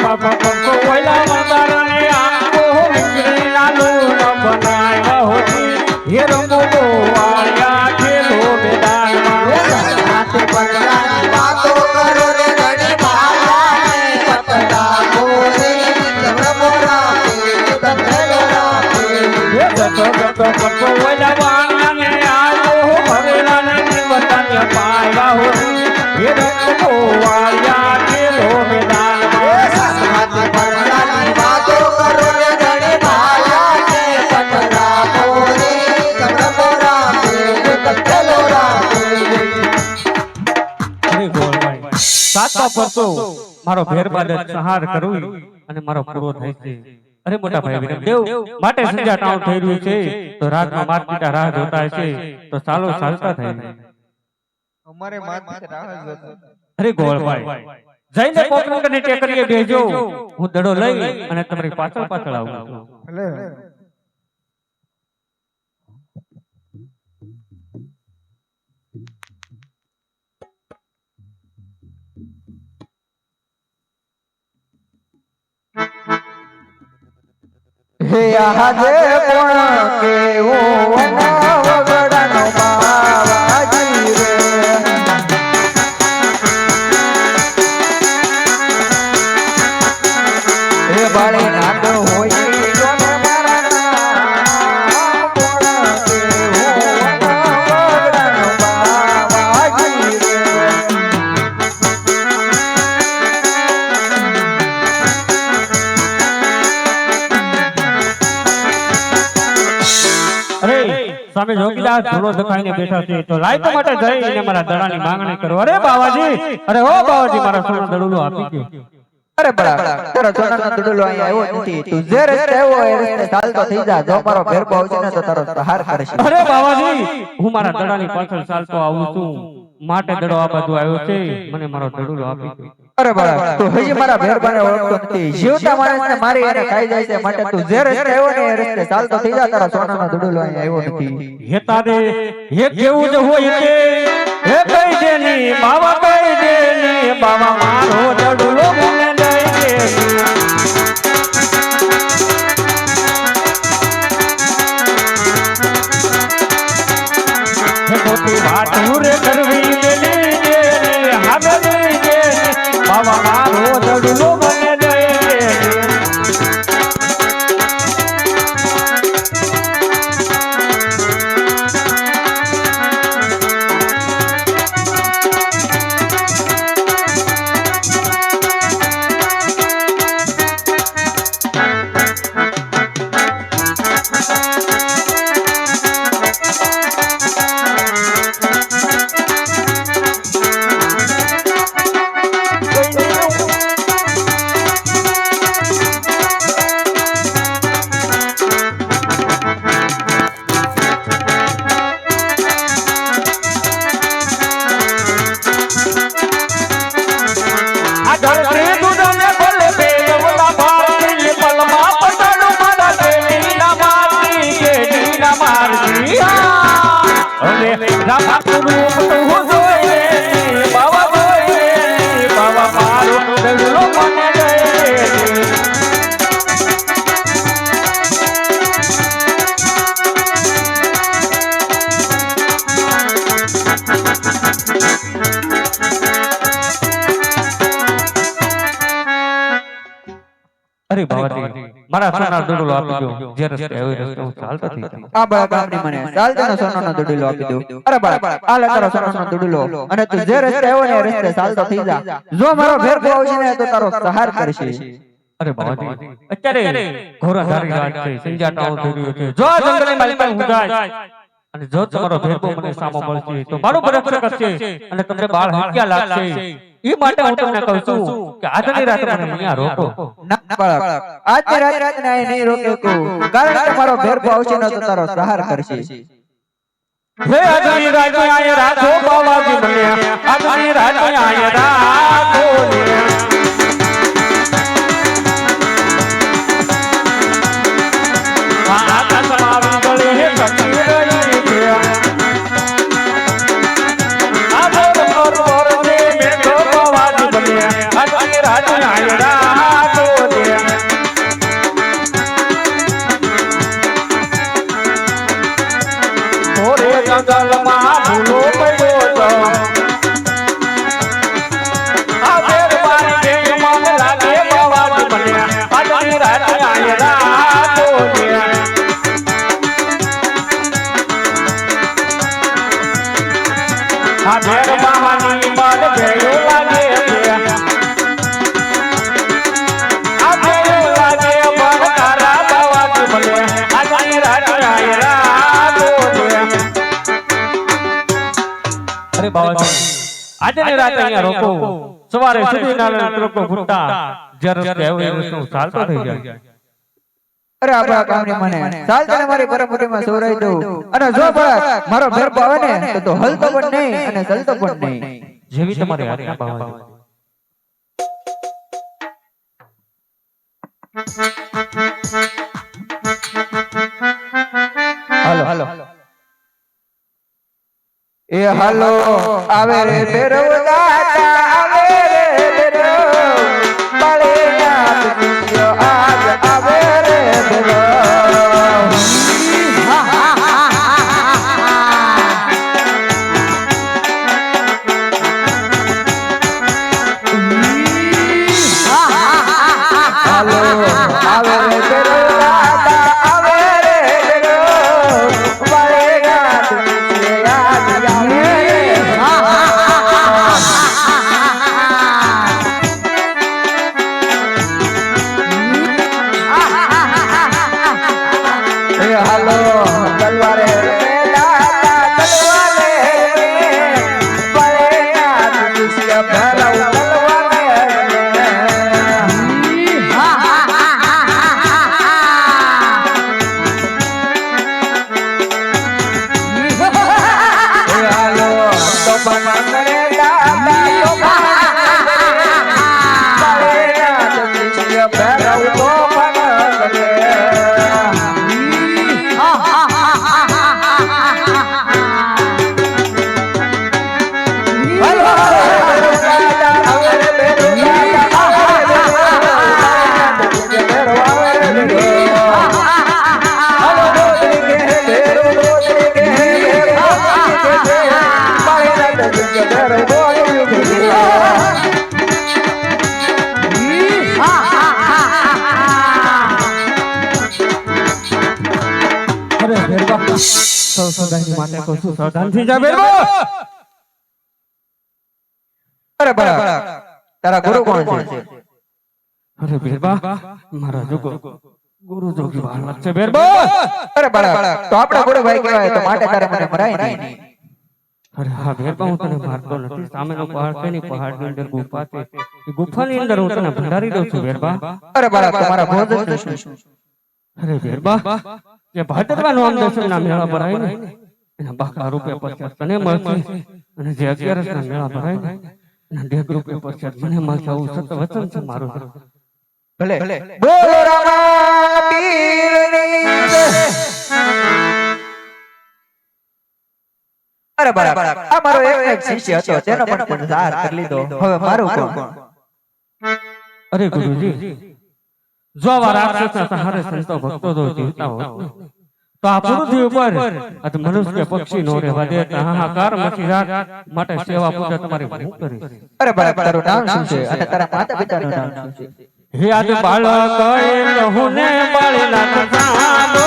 બાપા પરસો ઓલા મંદારને આંખો વિકરી નાલો ન બનાવ્યા હોતી હે રમો વાળ્યા કેરો મેદાન વાત પર જાણી વાતો કરો રે ધણી માયાને પતરા કોજી તમરા કે તકેલો રાતે પરસો ઓલા વાળ્યાને આંખો ભરેલાને જીવતન પાયા હોતી હે રમો વાળ્યા કેરો મેદાન વાત પર જાણી વાતો કરો રે ધણી માયાને પતરા કોજી તમરા કે તકેલો રાતે અરે ગોળભાઈ, સાતમા પરસો મારો ભેરબાદ સંહાર કરવું અને મારો પૂરો થાય છે. અરે મોટા ભાઈ વિરમદેવ, માટે સંધ્યા ટાણું થઈ રહ્યું છે તો રાતમાં માતપિતા રાહ જોતા હશે તો ચાલો ચાલતા થાય. અમારે માથે રાહ જોતો. અરે ગોળભાઈ, જઈને પોકરણગઢની ટેકરીએ બેસજો, હું દડો લઈ અને તમારી પાછળ પાછળ આવું છું. ભલે હે આજે કોણ કેવું વગડાનો બાવાજી રે હે બાળી નાદ હોય જોને મારા નામ કોણ કેવું વગડાનો બાવાજી રે અરે સામે જોગીદાસ ધૂળો ધકાઈને બેઠા છે તો લાયક માટે જઈને મારા દડાની માંગણી કરો. અરે બાવાજી, અરે હો બાવાજી, મારા સોનો દડુલો આપી દો. અરે બડા તારો સોનાનો દુડલો અહીંયા આવ્યો નથી. તું જે રસ્તે આવ્યો એ રસ્તે ચાલતો થઈ જા. જો મારો ભેરબો આવશે ને તો તારો સહાર કરશે. અરે બાવાજી, હું મારા દડાની પાછળ ચાલતો આવું છું, માટે દડો આ બાજુ આવ્યો છે, મને મારો દડુલો આપી દો. અરે બડા તું હજી મારા ભેરબાને ઓળખતો નથી. જીવતા માણસને મારી એને ખાઈ જાય છે. માટે તું જે રસ્તે આવ્યો ને એ રસ્તે ચાલતો થઈ જા. તારો સોનાનો દુડલો અહીંયા આવ્યો નથી. હે તારે હે કેવું જ હોય છે, હે કઈ દેની બાવા, કઈ દેની બાવા, મારો દડુલો મને દઈ દેની. હે ખોટી વાતું રે કરવી દેની દેની, હામે દઈ દેની બાવા, મારો દડુલો મને દઈ દેની. આ ધરતી દૂધને ખોલે બેવલા ભારતી, પલમાં પતાડું મારા દેવીના મારતી, કેડીના મારતી. અને રામા રૂપ તું જોઈએ, બાવા જોઈએ, બાવા મારો દડલો મને દે. અરે બાવાજી, મારા સોના દડલો આપી દો, જે રસ્તે આવ્યો એ રસ્તે હું ચાલતો થઈ જાઉં. આ બડા ગામની મને ચાલતાનો સોનાનો દુડલો આપી દો. અરે બડા આ લે તારો સોનાનો દુડલો અને તું જે રસ્તે આવ્યો ને એ રસ્તે ચાલતો થઈ જા. જો મારો ભેરબો આવશે ને તો તારો સહાર કરશે. અરે બાવાજી, અત્યારે ઘોરાધારી રાત છે, સંજાટાઓ થઈ રહ્યો છે. જો આ જંગલની માલિકા હું જાય અને જો તમારો ભેરબો મને સામો મળશે તો મારું ભરક્ષક હશે અને તમને બાળ હત્યા લાગશે. એ માટે હું તમને કહું છું કે આજની રાતે મને અહીંયા રોકો. ના બાળક, આજની રાતને અહીં નહીં રોકે તું. કારણ કે મારો ભેરબો આવશે ને તો તારો સહાર કરશે. હે અજની રાજો આય રાજો બાવાજી મને અજની રાજો આય રાજો ને આકા સમાવી ગળે હે કચી રહી છે આદર પર ને મે તો બાવાજી મને અજની રાજો આય રાજો ને થોડે જંગલમાં ભૂલો પડ્યો તો આ ફેર મારી કે મન લાગે બાવાજી બન્યા આજની રાત આય રાતો ને આ ફેર બાવાની મન ભેળું લાગે છે આ ભેળું લાગે મન તારા બાવાજી બન્યા આજની રાત આય રાતો ને અરે બાવાજી આજે ની રાત અહીંયા રોકો સવારે સુધી નાલે રોકો ફૂટતા જરસ કેવું શું ચાલતો થઈ જાય અરે આપણા કામની મને ચાલ તને મારી પરમપુરીમાં સોરાઈ દઉં અને જો બરાબર મારો ભેરપો આવે ને તો હલતો પણ નહીં અને ચલતો પણ નહીં જેવી તમારી આજ્ઞા બાવાજી હાલો એ હાલો આવે રે ભેરવ દાતા આવે રે ભેરવ બાળે નાથ કૃષ્ણ આજ આવે રે ભેરવ હાલો આવે રે ભેરવ દાતા આવે રે ભેરવ બાળે નાથ કૃષ્ણ આજ આવે રે એ હાલો તલવારે રે દાતા તલવારે રે બાળે નાથ કૃષ્ણ ભેરવ તલવારે હાલો તો બંદરે દાદા તો બંદરે નાથ કૃષ્ણ ભેરવ તો બંદરે અરે ભેરવા સૌ સદાની માટે કહું છું સાવધાન થઈ જા ભેરવા અરે બરાબર તારા ગુરુ કોણ છે અરે ભેરવા મારા જોગો ગુરુ જોગી વાળા છે ભેરવા અરે બરાબર તો આપણા ગુરુ ભાઈ કહેવાય તો માટે તારે મને મરાય નહીં અરે હા ભેરવા હું તને મારતો નથી સામેનો પહાડ છે ને પહાડની અંદર ગુફા છે એ ગુફાની અંદર હું તને ભંડારી દઉં છું ભેરવા અરે બરાબર તમારા ભોજન શું અરે ભેરવા જે ભાદરવાનો આમ દર્શનના મેળા ભરાય ને એના બાકા રૂપિયા પશ્ચાત તને મળશે અને જે 11 ના મેળા ભરાય ને એના 1.5 રૂપિયા પશ્ચાત મને મળશે આવું સત વચન છે મારું ભલે બોલો રામા પીરની અરે બરાબર આ મારો એક શિષ્ય હતો તેનો પણ સાર કરી લીધો હવે મારું કોણ અરે ગુરુજી જો આવા રાક્ષસના સહારે સંતો ભક્તો જો જીવતા હોત ને, તો આ પૃથ્વી ઉપર આ તો મનુષ્ય પક્ષી નો રહેવા દેતા હાહાકાર મચી રાત માટે સેવા પૂજા તમારી હું કરીશ. અરે બરાબર તારું નામ શું છે અને તારા માતા પિતાનું નામ શું છે? હે આજ બાળક એ લહુને બાળીના કસાનો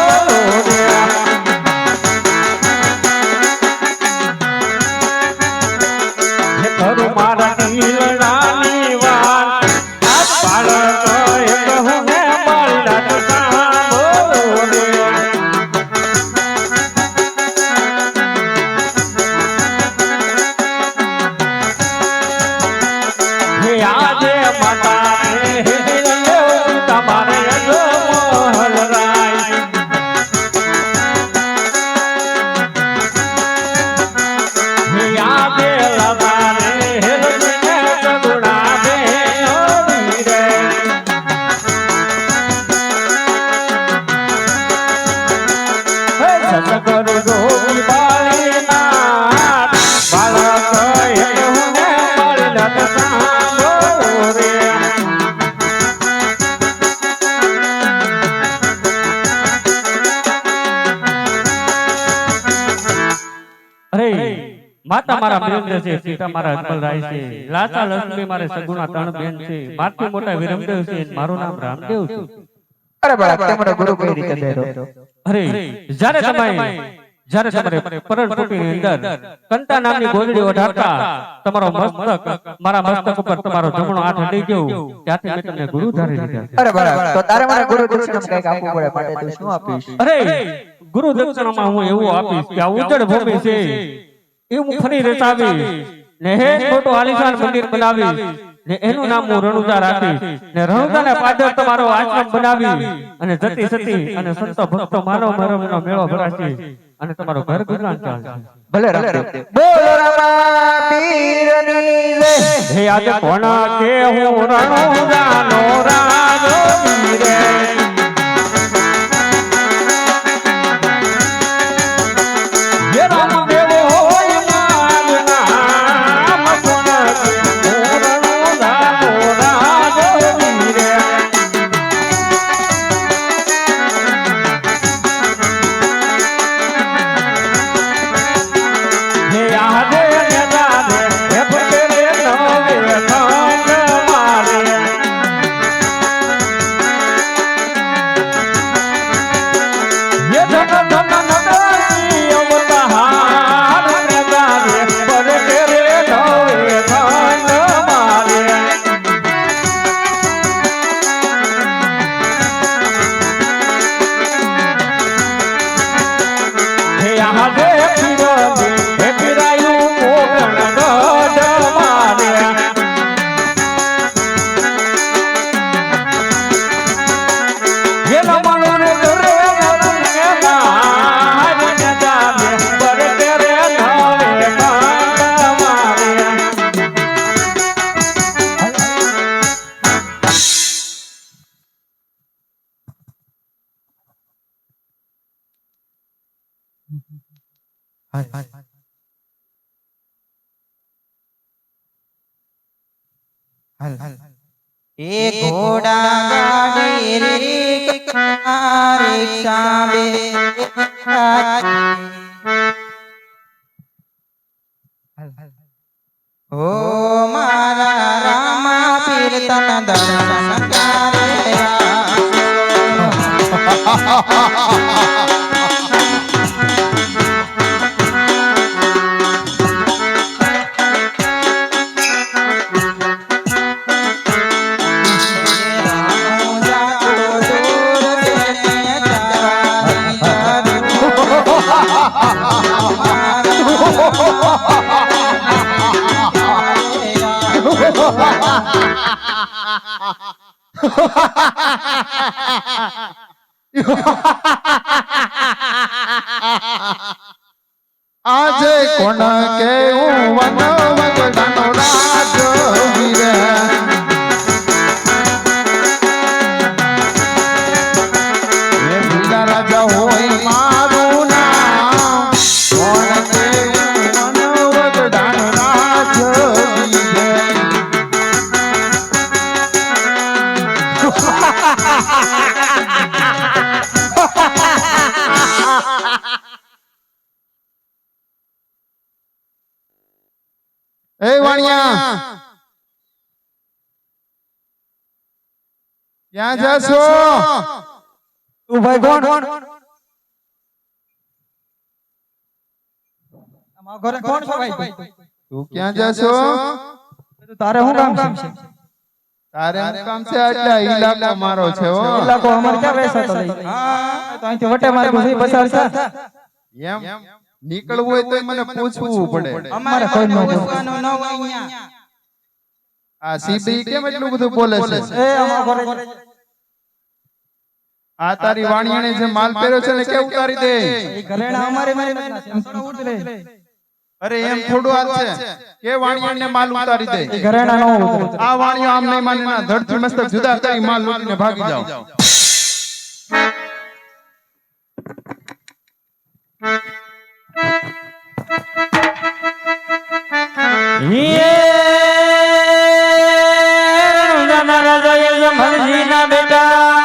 હે કરું મારા નીલડાની વાત આજ બાળક એ લહુને બાળીના કસાનો હે આજે માતા તમારે મોહલ રાય રસ કરું જોગી બાળીનાથ બાળક એટલે હું ને મળી લત સાંભળો રે અરે માતા મારા વિરમદેવ છે, સીતા મારા અજમલરાય છે, લાચા લક્ષ્મી મારે સગુણા ત્રણ બેન છે, માથી મોટા વિરમદેવ છે, મારું નામ રામદેવ છે. અરે બાળક તમારો ગુરુ કઈ રીતે બેરો? અરે જ્યારે તમારે પરણ પોટીની અંદર કંતા નામની ગોદડી ઓઢાડતા તમારો મસ્તક મારા મસ્તક ઉપર તમારો જમણો હાથ અડી ગયો ત્યાંથી મેં તમને ગુરુ ધારી લીધા. અરે બાળક તો તારે મને ગુરુ દક્ષિણા કઈક આપવું પડે, માટે તું શું આપીશ? અરે ગુરુ દક્ષિણામાં હું એવું આપીશ કે આ ઉજ્જડ ભૂમિ છે એ હું ફરી રચાવીશ ને હે મોટું આલીશાન મંદિર બનાવીશ ને એનું નામ હું રણુજા રાખીશ ને રણુજાને પાદર તમારો આશ્રમ બનાવી અને જતી સતી અને સંતો ભક્તો માનવ મરમનો મેળો ભરાશે અને તમારો ઘર ગુજરાન ચાલશે. ભલે રામદેવ. બોલો રામા પીરની જય. હે આજે કોણ કે હું રણુજાનો રાજો વીરે હે રામદેવ હોય મારું નામ કોણ કે હું રણુજાનો રાજો વીરે હે આજે ને જાને હે પટેલે નવે ખંડ મારે હે ધન ધન નદરી અવતાર ને જાને પટેલે નવે ખંડ મારે હે આજે હે પીરાયું કોકણ ગઢ મારે હે રમણો ને દરે નરને નાર ને જાને પર તેરે નવે ખંડ મારે એ ઘોડા ગાડી રિક્ષા બે ઓ મારા રામા પીર તન દર્શન કરે આજે કોણ કે હું વન વગડાનો રાજ વીરે હે બીજા રાજા હોય મારું નામ કોણ કે હું વન વગડાનો રાજ વીરે એ વાણિયા ક્યાં જશો? તું ભાઈ કોણ? ઘરે કોણ છો ભાઈ? તું ક્યાં જશો? તારે શું કામ છે? તારે શું કામ છે? આટલા ઇલાકો મારો છે હો. ઇલાકો અમાર ક્યાં વેસાતો લઈ? તો અહીંથી વટે માર્ગ થી પસાર થા. એમ નીકળવું હોય તો મને પૂછવું પડે. અમારે કોઈ ન હોય. આ સીબી કેમ એટલું બધું બોલે છે? એ અમાર ઘરે આ તારી વાણિયાને જે માલ પહેર્યો છે ને કે ઉતારી દે. ઘરેણા અમારે મારી નથી એમ થોડું ઉતરે. અરે એમ થોડું હાલ છે કે વાણિયાને માલ ઉતારી દે. ઘરેણા નો ઉતરે. આ વાણિયો આમ નહીં માને ના ધડથી મસ્તક જુદા કરી માલ લૂટીને ભાગી જાવ. જમણજીના બેટા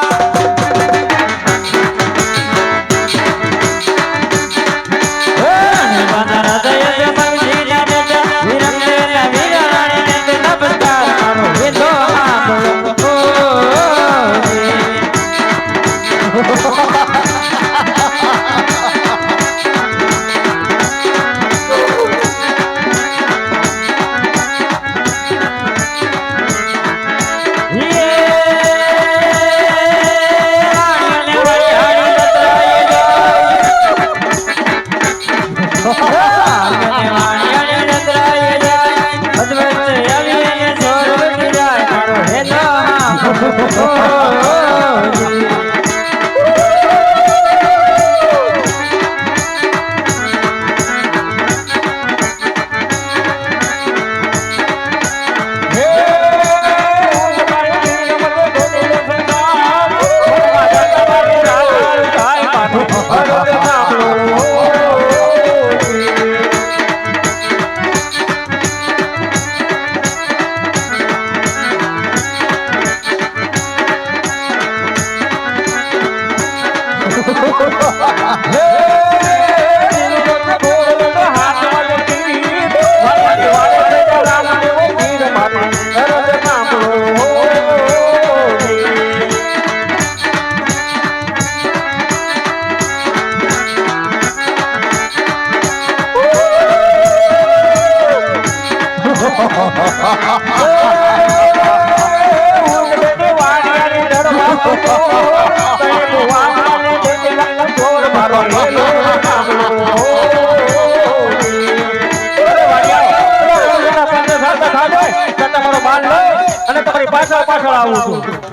પાછળ આવું છું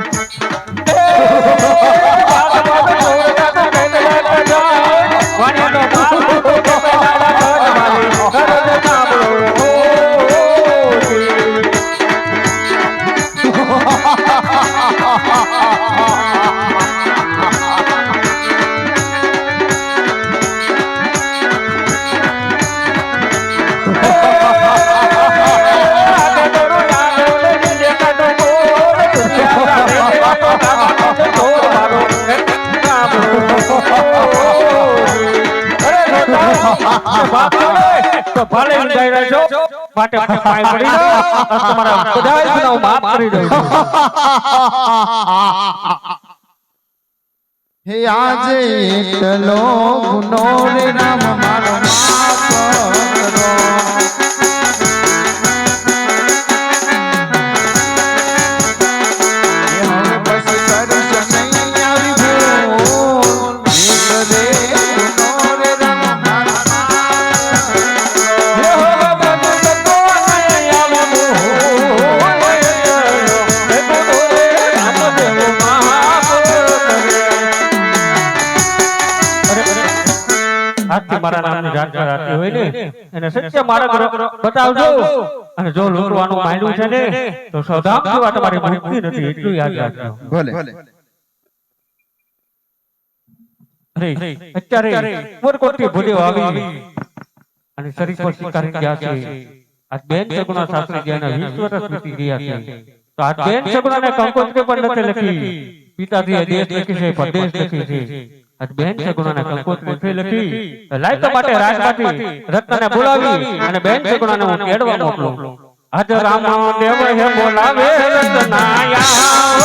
તો ભલે જઈ રહ્યો છો માટે પાય પડી જાઓ તમારા બધા ગુનાઓ માફ કરી દઉં છું હે આજે એટલો ગુનો રે રામ મારો માફ કરો મારા નામની જાણકાર આતી હોય ને એને સત્ય માર્ગ બતાવજો અને જો લૂંટવાનું માંડ્યું છે ને તો સદામ આ તમારી મુક્તિ નથી એટલું યાદ રાખજો ભલે અરે અત્યારે મોરકોટથી ભૂલ્યો આવી અને શરીર પર શિકારી ગયા છે આ બેન સગુણા શાસ્ત્રી જ્યાંના 20 વર્ષ વીતી ગયા છે તો આ બેન સગુણાને કંકોત્રી પણ નથી લખી પિતાજીએ દેશ લખી છે પરદેશ લખી છે આજ બેન સગુણાને કંકોત્રી લખી લાયકા માટે રાજમાંથી રત્નને બોલાવી અને બેન સગુણાને હું કેડવા મોકલું આજ રામ દેવ હે બોલાવે રત્નાયા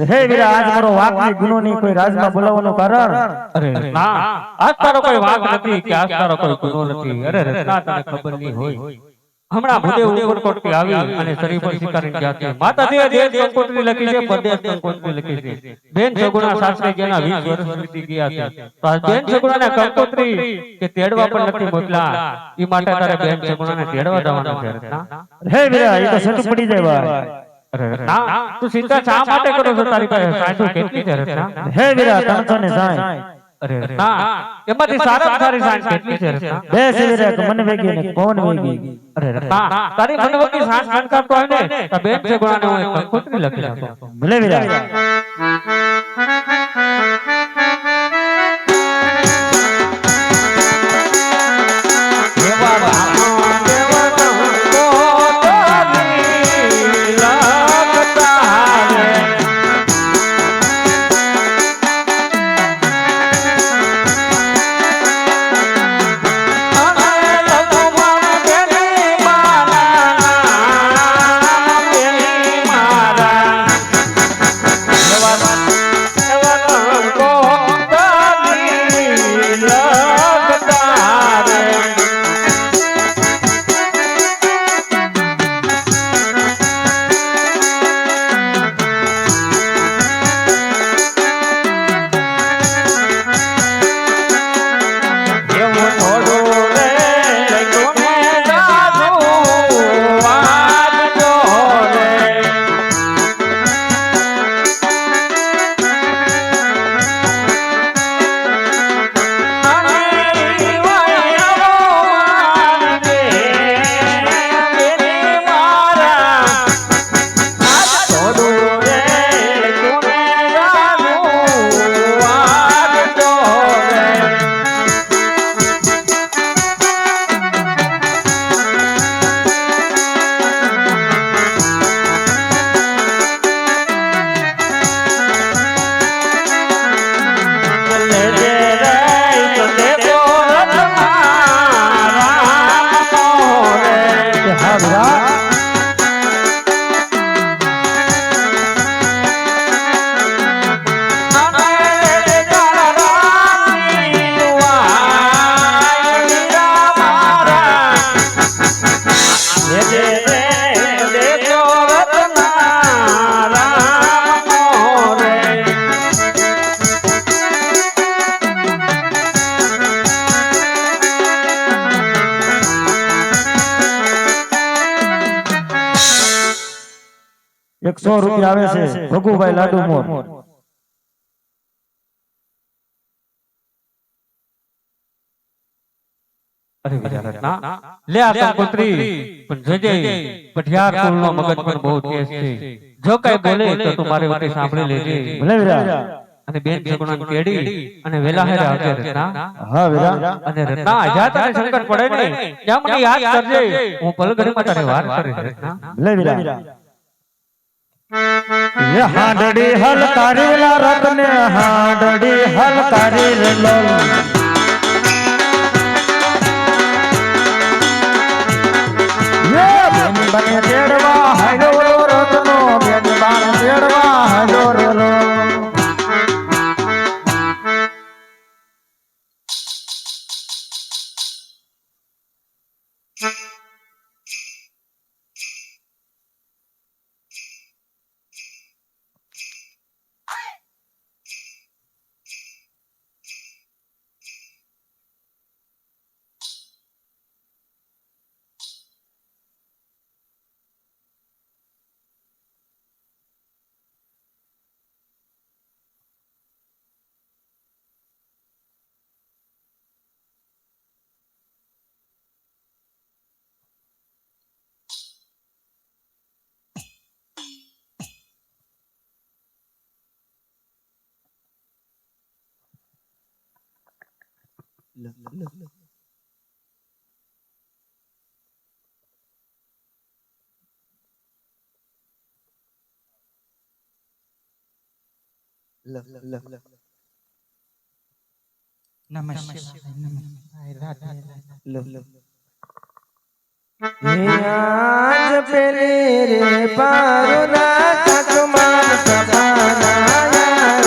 હે વીરા આજ મારો વાઘની ગુનો નહીં કોઈ રાજમાં બોલાવવાનું કારણ અરે ના આજ તારો કોઈ વાઘ નથી કે આજ તારો કોઈ ગુનો નથી અરે રત્ના તને ખબર નહીં હોય હમણાં ભૂદેવ ઉપરકોટથી આવી અને શરીર પર સ્વીકારીને ગયા છે. માતાજીએ દેશ કંકોત્રી લખી છે, પરદેશ કંકોત્રી લખી છે. બેન સગુણા શાસ્ત્રી જેના 20 વર્ષ વીતી ગયા છે, તો આ બેન સગુણાને કંકોત્રી કે તેડવા પણ નથી મોકલા. ઈ માટે તારે બેન સગુણાને તેડવા જવાનું છે રત્ના. હે વીરા એ તો સટુ પડી જાય ભાઈ. અરે રત્ના, તું ચિંતા શા માટે કરો છો? તારી પાસે સાચું કેટલી છે રત્ના? હે વીરા 360. અરે રત્ના, એમાંથી સારામાં સારી સાંજ કેટલી છે રત્ના? બે છે વીરા કે મને વેગી ને પવન વેગી. અરે રત્ના, તારી મનવતી સાંજ સંસ્કાર તો હોય ને, તો બેન સગુણાને હું એક કંકોત્રી લખી નાખું. ભલે વીરા. ₹100 આવે છે ભગુભાઈ લાડુ મોર. અરે વીરા રત્ના, લે આ કંકોત્રી. પણ જજે પઠિયાર કુળનો મગજ પર બહુ તેજ છે. જો કઈ બોલે તો તું મારી વાત સાંભળી લેજે. ભલે વીરા. અને બેન સગુણાને કેડી અને વેલા હેરા આવજે રત્ના. હા વીરા. અને રત્ના, જા તને સંકટ પડે ને ત્યાં મને યાદ કરજે. હું પલઘડીમાં તારી વાત કરીશ રત્ના. ભલે વીરા. ये हाडड़ी हलकारी ला रतने हाडड़ी हलकारी रे लोल ये बेन बने तेड़वा हाडो रतनो बेन बाण तेड़वा हाडो रे लो आज पेले रे पारुना चकमान सपाना यारा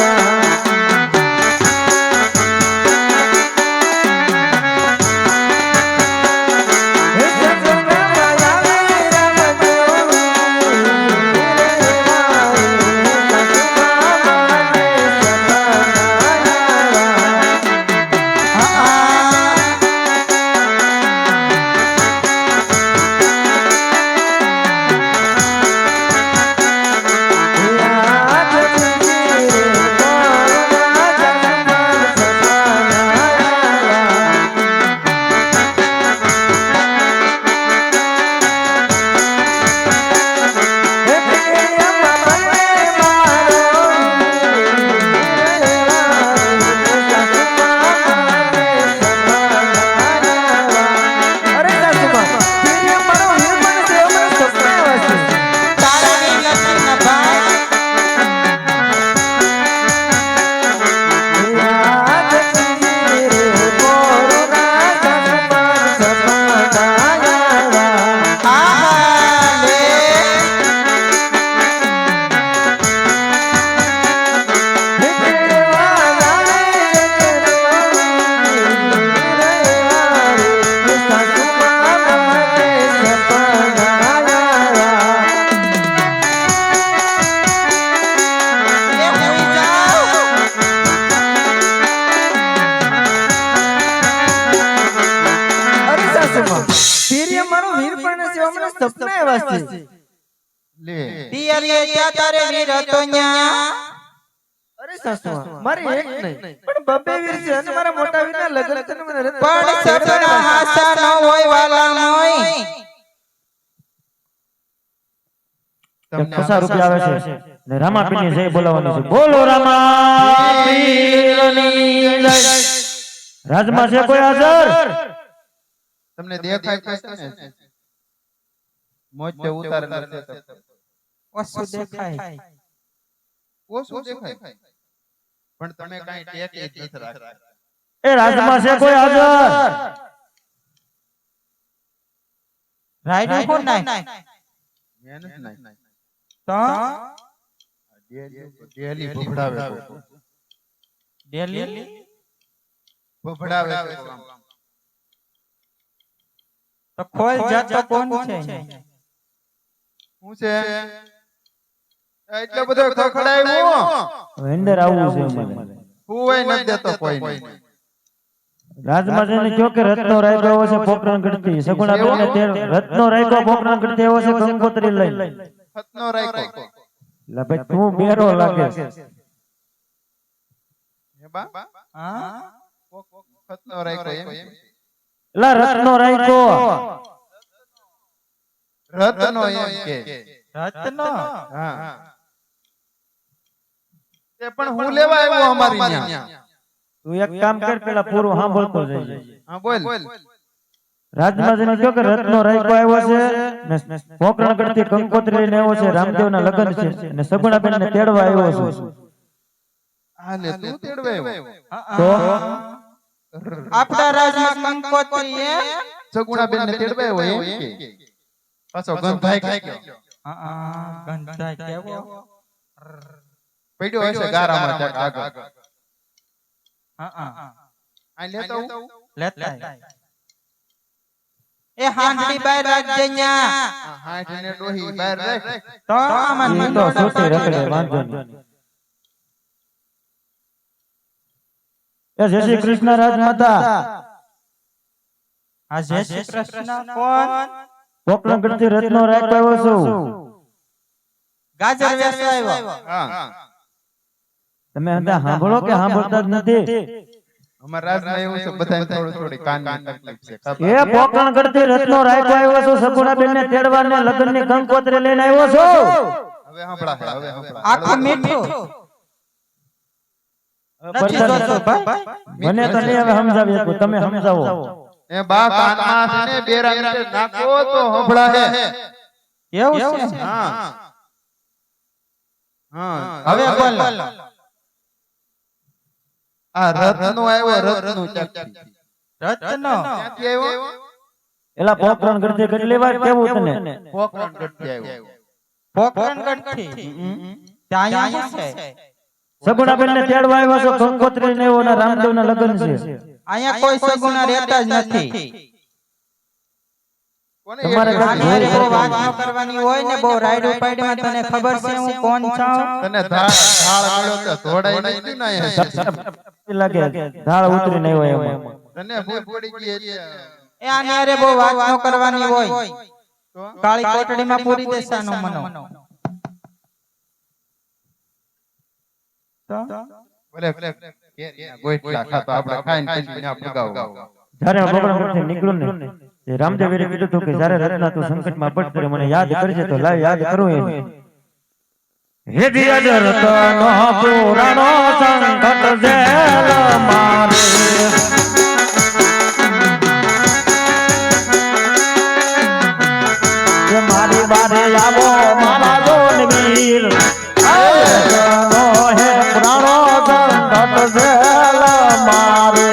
સપને વાસી લે પિયરીએ ત્યાં તારે વીર હતો ન્યા અરે સાસુ મારી એક નહીં પણ બબ્બે વીર છે અને મારા મોટા વીરના લગ્ન થઈને મને રત પણ સપના હાસા ન હોય વાલા ન હોય તમને પચાસ રૂપિયા આવે છે ને રામાપીરની જય બોલાવવાની છે. બોલો રામાપીરની જય. રાજમાં છે કોઈ હાજર? તમને દેખાય છે ને મોજ છે ઉતારેલા છે ઓછું દેખાય ઓછું દેખાય પણ તમે કાઈ ટેક જ નથી રાખતા. એ રાજમાં છે કોઈ હાજર? રાયડું કોણ નાય મહેનત નહીં તો ડેલી ભભડાવે છે. ડેલી ભભડાવે છે. તો ખોલ જાતો કોણ છે શું છે એટલો બધો ખખડાવ્યો અંદર આવવું છે અમારે. હુંય નથી દેતો કોઈને. રાજમાં જઈને કયો કે રત્નો રાખ્યો હશે પોકરણ ગઢથી. સગુણાબેનને રત્નો રાખ્યો પોકરણ ગઢથી એવો છે કંકોત્રી લઈને. ખતનો રાખ્યો લા ભાઈ તું બેરો લાગે છે. હે બા હા ખતનો રાખ્યો એમ લા રત્નો રાખ્યો. રત્નો એમ કે રત્નો હા તે પણ હું લેવા આવ્યો અમારી ન્યા. તું એક કામ કર પેલા પૂરું સાંભળતો જઈએ. હા બોલ રાજમાં જઈને કયો કે રત્નો રાખ્યો આવ્યો છે ને પોકરણ ગઢથી કંકોત્રી લઈને આવ્યો છે. રામદેવના લગ્ન છે અને સગુણાબેનને તેડવા આવ્યો છે. હા લે તું તેડવે આવ્યો તો આપણા રાજમાં કંકોત્રી એમ સગુણાબેન ને તેડવે આવ્યો એમ કે પાછો ગંધાઈ ગયો ગંધાય કેવો પડ્યો હશે ગારામાં ક્યાંક આગળ આ લેતો લેતા એ હાંડડી બહાર રાખજે ન્યા હાથ ને ડોહી બહાર રાખ તો આમાં ઈ તો સોટી રખડે વાંધો નહીં. એ જય શ્રી કૃષ્ણ રાજમાતા. આ જય શ્રી કૃષ્ણ કોણ પોકરણ ગઢથી રત્નો રાખ્યો આવ્યો છું. ગાજર વેચવા આવ્યો હા તમે હંધા સાંભળો કે સાંભળતા જ નથી? અમાર રાજમાં એવું છે બધાને થોડું થોડી કાનની તકલીફ છે એ પોકરણ ગઢથી રત્નો રાખ્યો આવ્યો છું. સગુણાબેનને તેડવા ને લગ્નની કંકોત્રી લઈને આવ્યો છું. હવે હંભળા હવે હંભળા આખું મીઠું નથી જોતો ભાઈ મને તો નહીં હવે સમજાવી શકું. તમે સમજાવો. એ બા કાનમાં છે ને બેરા નીચે નાખો તો હંભળા હે એવું છે હા હા હવે બોલ આ રત્નો આવ્યો રત્નો ચાકથી રત્નો ક્યાંથી આવ્યો એલા પોકરણ ગઢથી કેટલી વાર કેવું તને? પોકરણ ગઢથી આવ્યો પોકરણગઢથી ત્યાં અહીંયા છે સગુણાબેનને તેડવા આવ્યો છો. કંકોત્રી ને એવો ને રામદેવના લગ્ન છે. અહીંયા કોઈ સગુણા રહેતા જ નથી કોને તમારે એટલે કાંઈ મારે જોઈ બહુ વાત ન કરવાની હોય ને બહુ રાઈડ ઉપાડીમાં તને ખબર છે હું કોણ છું તને ઢાળ મળ્યો તો ધોડાઈ નહીં ગયું ને અહીંયા. લાગે ધાળ ઉતરીને આવ્યો એમાં. તને ભૂલ પડી ગઈ એટલે એ આને હારે બહુ વાત ન કરવાની હોય તો કાળી કોટડીમાં પૂરી દેશાનો મનો ભલે ગોઈઠલા ખાતો આપણે ખાઈને પછી ના ફગાવો જ્યારે હું પોકરણ ગઢથી નીકળું ને તે રામદેવીરે કીધું હતું કે જ્યારે રત્ના તું સંકટમાં પડ ત્યારે મને યાદ કરજે. તો લાવ યાદ કરું એને. હે દિયા રતનો પુરાણો સંકટ જેલ મારે જે મારી બારે આવો મારા જોન વીર. રતનો હે પુરાણો સંકટ જેલ મારે.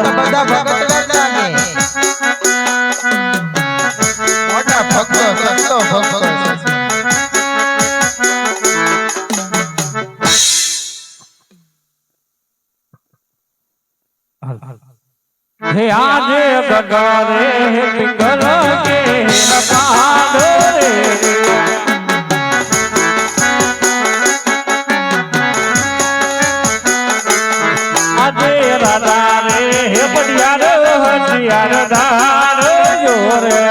તો બધા ભગત રહેતા ને મોટા ભક્તો સંતો ભક્તો છે. હે આજે ગગરે હે પિંગલ કે નપાડે આજે રાધા રે હે પડિયાર હસિયાર ધાર જોરે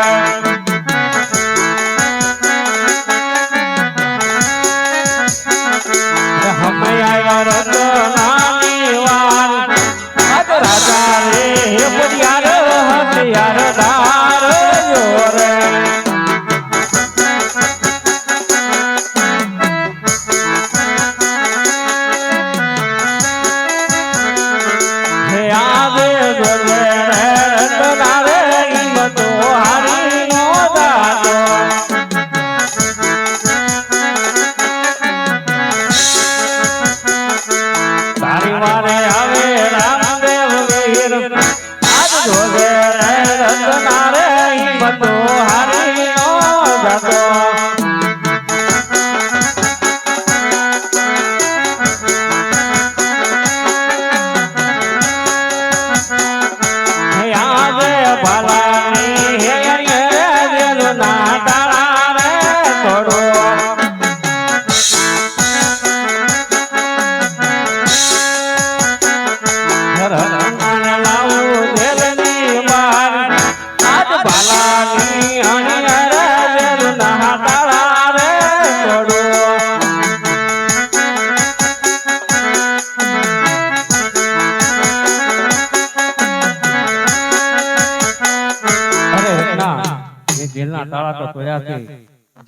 પડ્યા છે.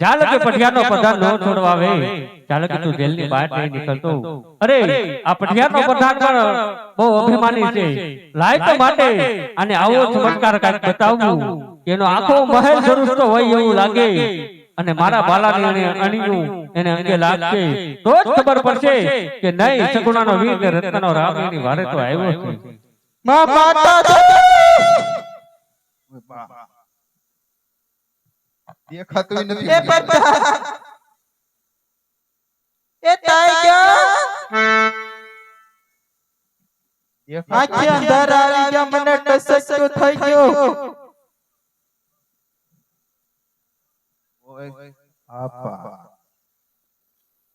ચાલ કે પટિયાનો પ્રધાન નો છોડવા આવે, ચાલ કે તું જેલની બહાર નહીં નીકળતો. અરે આ પટિયાનો પ્રધાન પણ બહુ અભિમાની છે. લાયક માટે અને આવો ચમત્કાર કાંઈક બતાવવું, એનો આખો મહેલ જરૂર હોય એવું લાગે અને મારા બાલાની અણીયું એને અંગે લાગશે તો જ ખબર પડશે કે નહીં સગુણાનો વીર કે રત્નનો રામ એની વારે તો આવ્યો છે. દેખાતું નથી. એ તાય ક્યાં આખે અંધાર આવી ગયા, મને ટસકતો થઈ ગયો.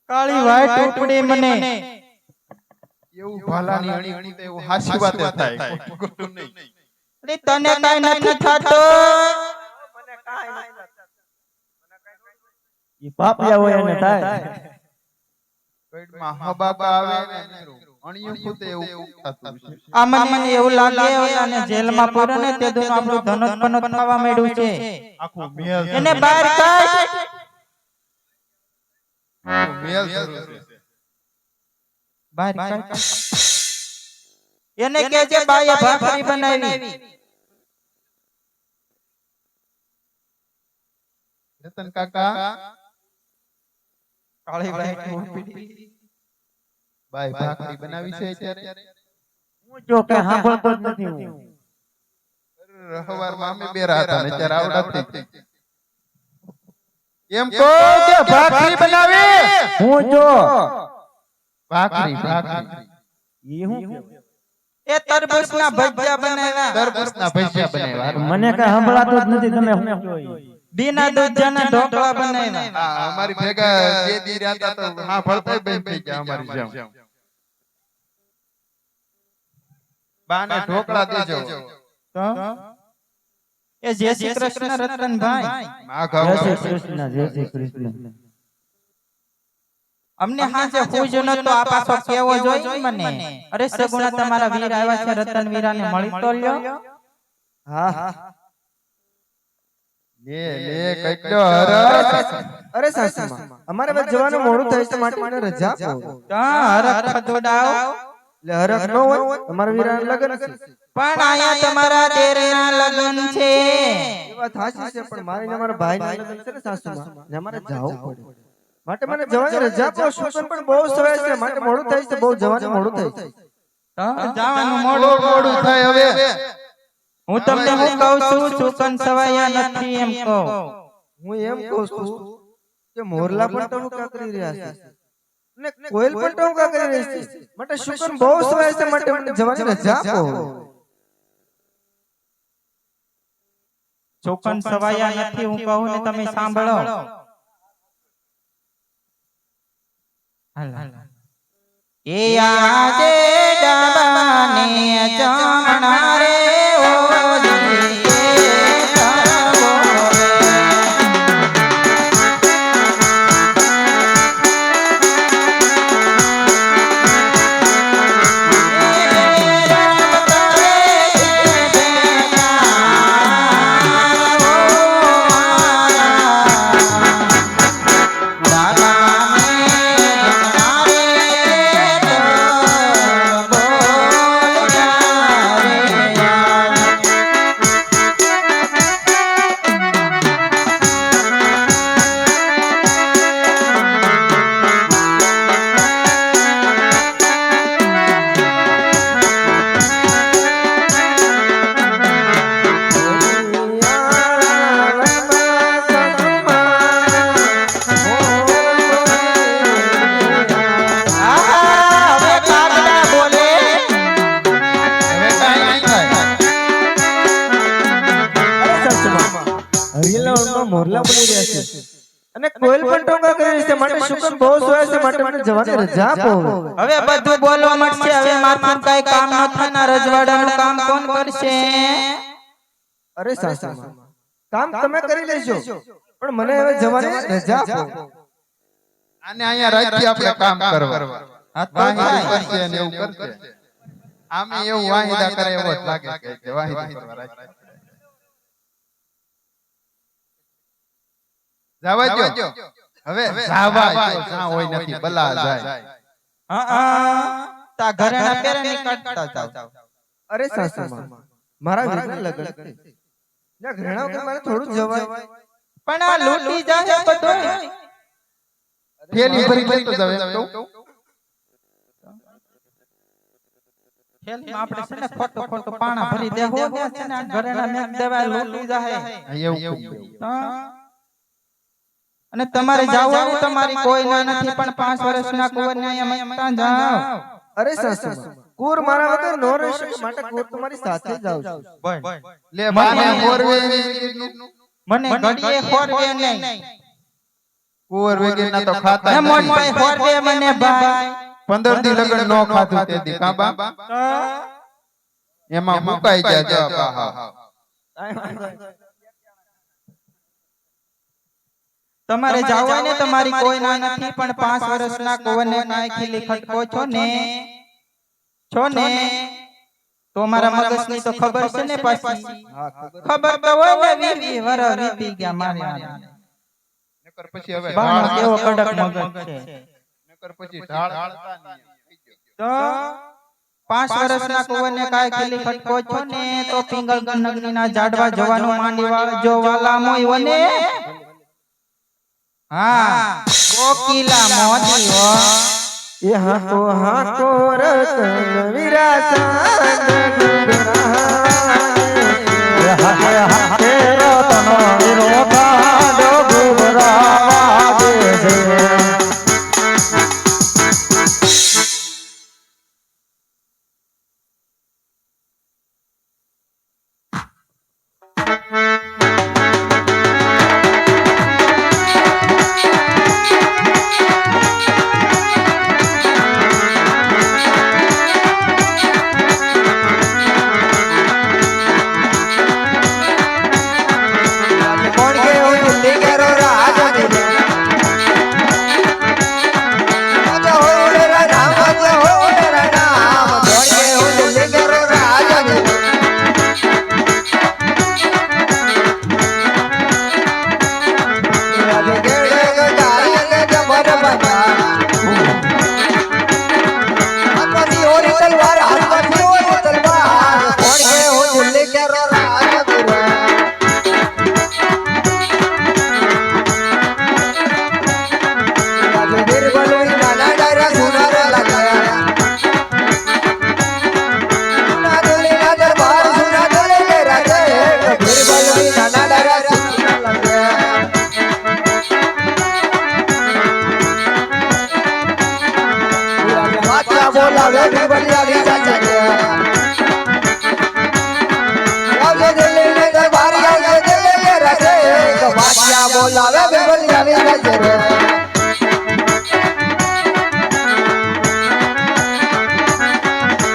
કાળી વાઈટ ઉપડી મને. એવું ભાલાની અણી અણી તો એવું હાસી વાતે થાય, ખોટું નહીં. અરે તને કાઈ નથી થાતો. ઈ પાપિયા હોય એને થાય. પેટમાં હબાબા આવે ને અણીયું ફૂટે એવું થતું છે. આ મને એવું લાગે અને જેલમાં પૂરો ને તે દુનો આપણું ધનોત પનોત થવા માંડ્યું છે. આખું મેલ એને બહાર કાઢ. મેલ શરૂ છે. બહાર કાઢ. એને કહેજે બાએ ભાખરી બનાવી. રતન કાકા કાળી વાઈટ ઉપડી. બાય ભાખરી બનાવી છે અત્યારે. હું જો કે સાંભળતો જ નથી હું. હવારમાં અમે બેરા હતા ને અત્યારે આવડા થઈ. એમ કહો કે ભાખરી બનાવી. હું જો ભાખરી ભાખરી ઈ હું એ તરબૂચના ભજીયા બનાવ્યા. તરબૂચના ભજીયા બનાવ્યા. મને કઈ સંભળાતું જ નથી. તમે હું કહો ઈ? બીના દૂધના ઢોકળા બનાવ્યા. આ અમારી ભેગા જે દી રહ્યા હતા તો હા ભળતા બેન થઈ ગયા અમારી જેમ. બાને ઢોકળા દેજો. તો એ જય શ્રી કૃષ્ણ રતનભાઈ. માઘા જય શ્રી કૃષ્ણ, જય શ્રી કૃષ્ણ. અમને હાજે પૂજો ન તો આ પાછો કેવો જોઈ મને. અરે સગુણા તમારા વીર આવ્યા છે, રતન વીરાને મળી તો લ્યો. હા લે લે કઈડો હરસ. અરે સાસુમાં અમારે બસ જવાનું મોડું થાય છે માટે મને રજા આપો. હરખ ખદોડાવ. એટલે હરખ ન હોય અમારા વીરાના લગ્ન છે. પણ આયા તમારા દેરના લગ્ન છે. એ વાત સાચી છે પણ મારી ને મારા ભાઈના લગ્ન છે ને સાસુમાં, ને અમારે જાવું પડે. માટે મને જવાની રજા આપો. શુકન પણ બહુ સવાય છે માટે મોડું થાય છે, બહુ જવાનું મોડું થાય છે. જવાનું મોડું મોડું થાય હવે. હું તમને હું કહું છું, શુકન સવાયા નથી એમ કહું. હું એમ કહું છું કે મોરલા પણ ટહુકા કરી રહ્યા છે ને કોયલ પણ ટહુકા કરી રહી છે. માટે શુકન બહુ સવાય છે માટે મને જવાની રજા આપો. શુકન સવાયા નથી હું કહું ને તમે સાંભળો. એ આજે ડબાને જમણા રે ઓજી મોરલા બની રહ્યા છે અને કોયલ પણ ટોંકા કરી રહી છે માટે શુકન બહુ સોય છે માટે મને જવાની રજા આપો. હવે બધું બોલવા મળશે. હવે મારું કઈ કામ ન થાય, રજવાડાનું કામ કોણ કરશે? અરે સાસુમાં કામ તમે કરી લેજો પણ મને હવે જવાની રજા આપો. આને અહીંયા રાખી આપણે કામ કરવા. વાહિદા કરશે ને એવું કરશે. આમે એવું વાહિદા કરે એવો જ લાગે કે વાહિદા કરવા રાખી. જવા દો હવે જાવા દો જ્યાં હોય નથી બલા જાય તા ઘરેણા પહેરે ની કાઢતા જાવ અરે સાસુમાં મારા વીરના લગ્ન છે ના ઘરેણા વગર મારે થોડું જ જવાય પણ આ લૂટી જાય બધો થેલી ભરી ભરી તો જાવ એમ કહું ખેલમાં આપણે છે ને ખોટો ખોટો પાણા ભરી દેવો ને છે ને આ ઘરેણા મેક દેવાય લૂટી જાય એવું કહું. અને તમારે જાવવાનું તમારી કોઈ ના નથી પણ 5 વર્ષના કુંવરને અહીંયા મતતા જાવ અરે સાસુમાં કુર મારા વગર નો રહી શકે માટે કુર તમારી સાથે જ આવું છું લે બાને મોરવે મને ઘડીએ ખોરવે નહીં કુંવર વગેરેના તો ખાતા એ જ મોટ નથી. ભાઈ ખોરવે મને ભાઈ 15 દી લગન નો ખાધું તે દી કાબા એમાં મુકાઈ જાય જા પાહા તમારે જાવ ને તમારી કોઈ ના નથી પણ 5 વર્ષના કુંવરને કાંઈ ખીલી ખટકો છો ને તો મારા મગજની તો ખબર છે ને પાછી ખબર તો હોય ને 20 વર્ષ વીતી ગયા મારે નકર પછી હવે બાણ કેવો કડક મગજ છે નકર પછી ઢાળ હાલતા નહીં. તો 5 વર્ષના કુંવરને કાંઈ ખીલી ખટકો છો ને તો પિંગલ ગનગનીના ઝાડવા જવાનું માંડી વાળજો વાલા મોય વને હા કોકિલા મોતી હો એ હાકો હાકો રતન વિરાસન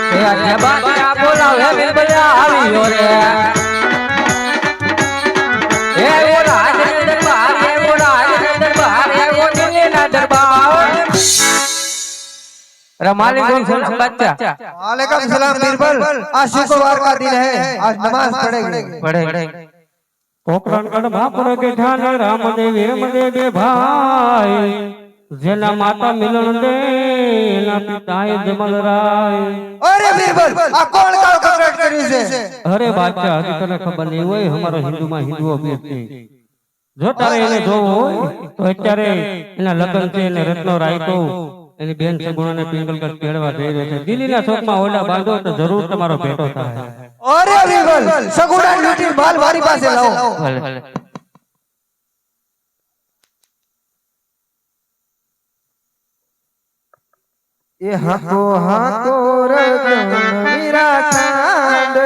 બોલાવે બેબલિયા બોલાવે બિલબિલા આવ્યો રે એ ઓલા હાજર દરબાર એ ઓલા હાજર દરબાર એ ઓ દિલ્હીના દરબાર रमाली को सलाम बच्चा वालेकुम सलाम बीरबल आज शुक्रवार का दिन है आज नमाज पढ़ेंगे कोकरण कड़ भापुर के ठान रामदेव वीरमदेव बे भाई जेना माता मिलन दे ना पिताए जमल राय अरे बीरबल आ कौन काल ककड़ट करी से अरे बादशाह हજી તને ખબર નહીં હોય અમારો હિન્દુમાં હિન્દુઓ બેસતી જો તારે એને જોવો હોય તો અત્યારે એના લગ્ન છે એને રત્નો રાયકો એની બેન સગુણાને પિંગલ કર કેળવા જઈ રહ્યો છે દિલ્હીના ચોકમાં ઓલા બાંધો તો જરૂર તમારો ભેટો થાય अरे बीरबल सगुड़ा लूटी बाल मारी पासे लाओ ये हाको हाको रतन वीरा कांड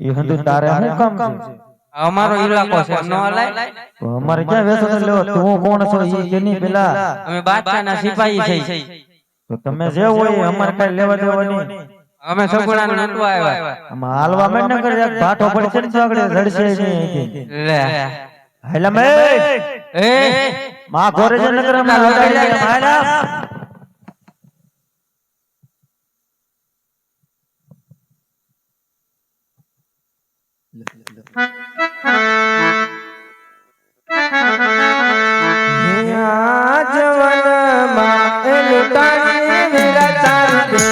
એ હંધુ તારે શું કામ છે? અમારો ઇલાકો છે નો હલાય. તો અમારે ક્યાં વેસો લેવો? તું કોણ છો ઈ કેની પેલા? અમે બાદશાહના સિપાહી છે. તો તમે જે હોય અમારે કઈ લેવા દેવા નહીં. અમે સગુણાને નટવા આવ્યા. આમાં હાલવા માંડ ન કરે, એક ભાટો પડશે ને તો આગળ જડશે નહીં અહીંથી. લે હાલા મે એ માં ઘરે જે નગર માં લડાઈ લે હાલા. આ જવનમાં એ લૂંટાણી વીરા ચાંદે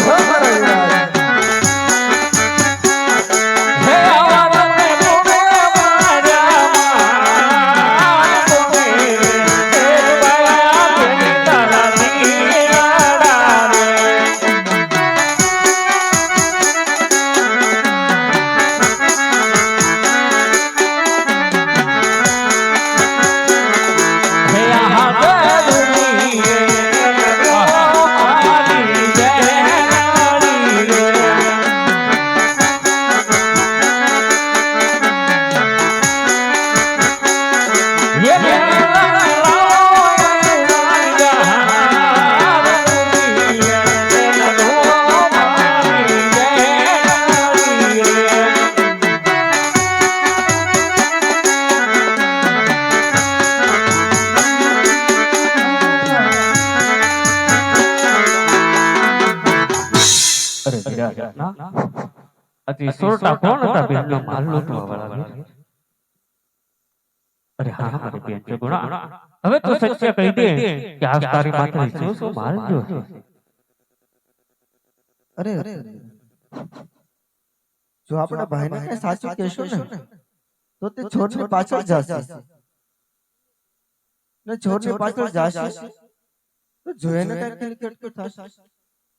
હો મારા યુવરાજ. હે આવા તમને બોલે મારા બોલે એ બાયા પેલી તારા દિયાડા રે હે આહા ગરુડી આલી જનાડી રે ये अरे विराट ना अति सोटा कौन था बिल्लो माल लूटवा वाला अरे हाँ हमारे बेन से गुणा હવે તો સત્ય કહી દે કે આ તારી માથે શું માલ જો અરે જો આપણા ભાઈને કઈ સાચું કહેશો ને તો તે છોડની પાછળ જશે ને છોડની પાછળ જશે તો જોઈને કઈ કટકટ થશે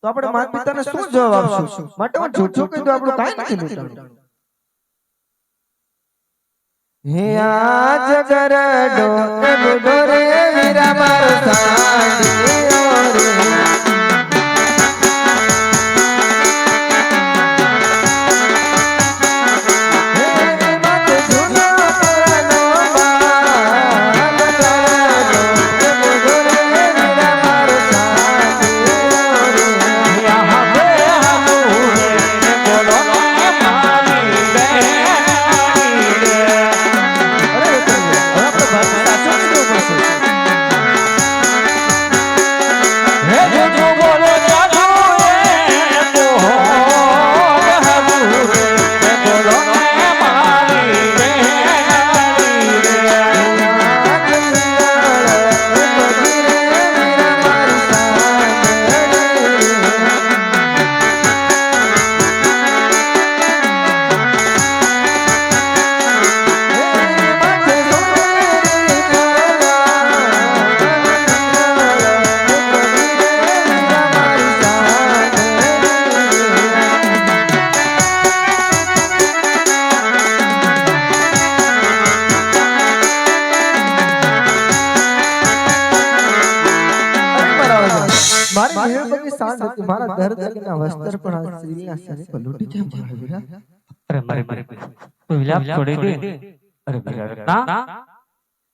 તો આપણે માતા પિતાને શું જવાબ આપશું માટે હું જૂઠું કહી દઉં આપણું કાઈ નથી લૂંટાણું હે આજ ગરડો એ બુડો રે વીરા મારો સાંડિયો રે મારી નિર્ભયની સાંજ હતી મારા દર્દના વસ્ત્ર પણ આ સ્ત્રીના શરીર પર લૂંટી કેમ માર્યા અરે મારી તું વિલાપ છોડી દે અરે વિરાટ ના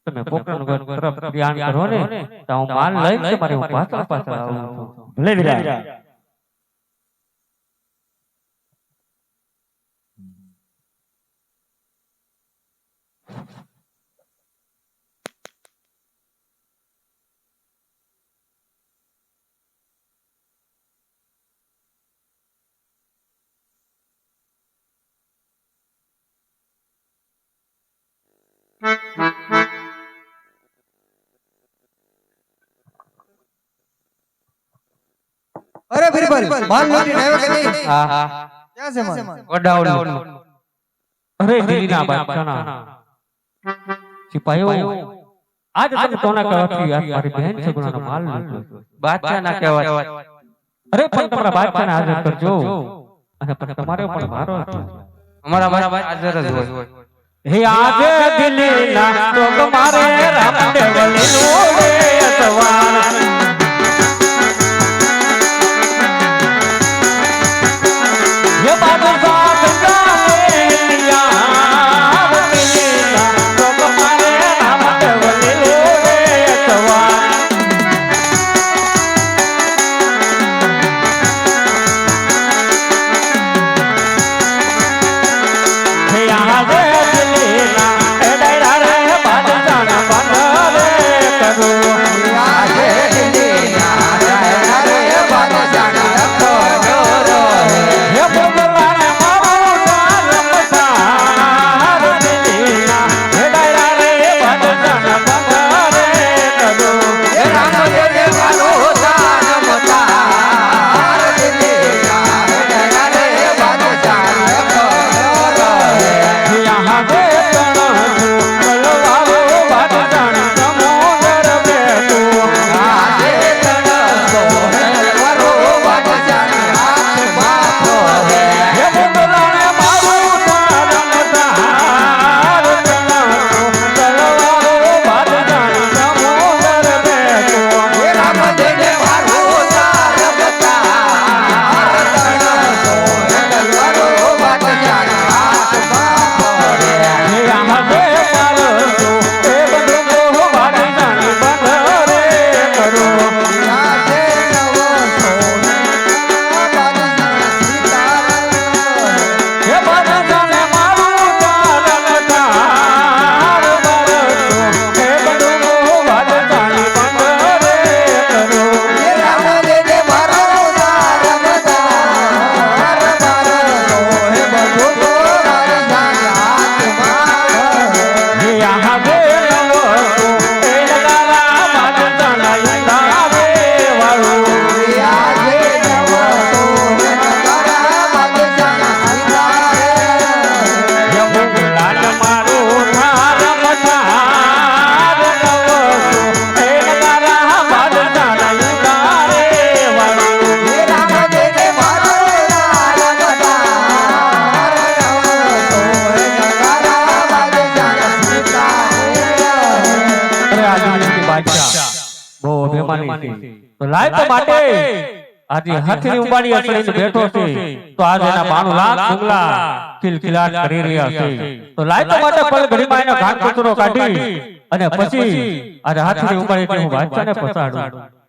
તમે પોકરણગઢ તરફ ધ્યાન કરો ને તો હું માલ લઈને તમારે હું પાછળ આવું છું ભલે વિરાટ અરે બિરબલ માલ લૂંટી આવ્યો કે નહીં હા હા ક્યાં છે માલ વડાવડું અરે દિલ્હીના બાદશાહના સિપાહીઓ આજ તમે કોના કહેવાથી આ મારી બહેન સગુણાનો માલ લૂંટ્યો બાદશાહના કહેવાય અરે પણ તમારા બાદશાહને હાજર કરજો અને પણ તમારે પણ મારો અમારા બાદશાહ હાજર જ હોય હે આજે દિલ્હીના તો તમારે રામદેવ લીલોડે સવાર ये बाबू साथ जाने लिया मिलना तो तुम्हारे नाम देवली लोगे सवार हे यहाँ दे दिलेना ए डायरा रे बात जाना बंद रे करो यहाँ दे અભિમાની છે. તો લાય તો માટે આજે હાથની ઉંબાડી અસળીને બેઠો છે, તો આજે એના 92 લાખ ડુંગલા કિલકિલાટ કરી રહ્યા છે. તો લાય તો માટે પલ ઘડીમાં એનો ઘાટ કચરો કાઢી અને પછી આજે હાથની ઉંબાડીથી હું બાદશાહને પસાડું.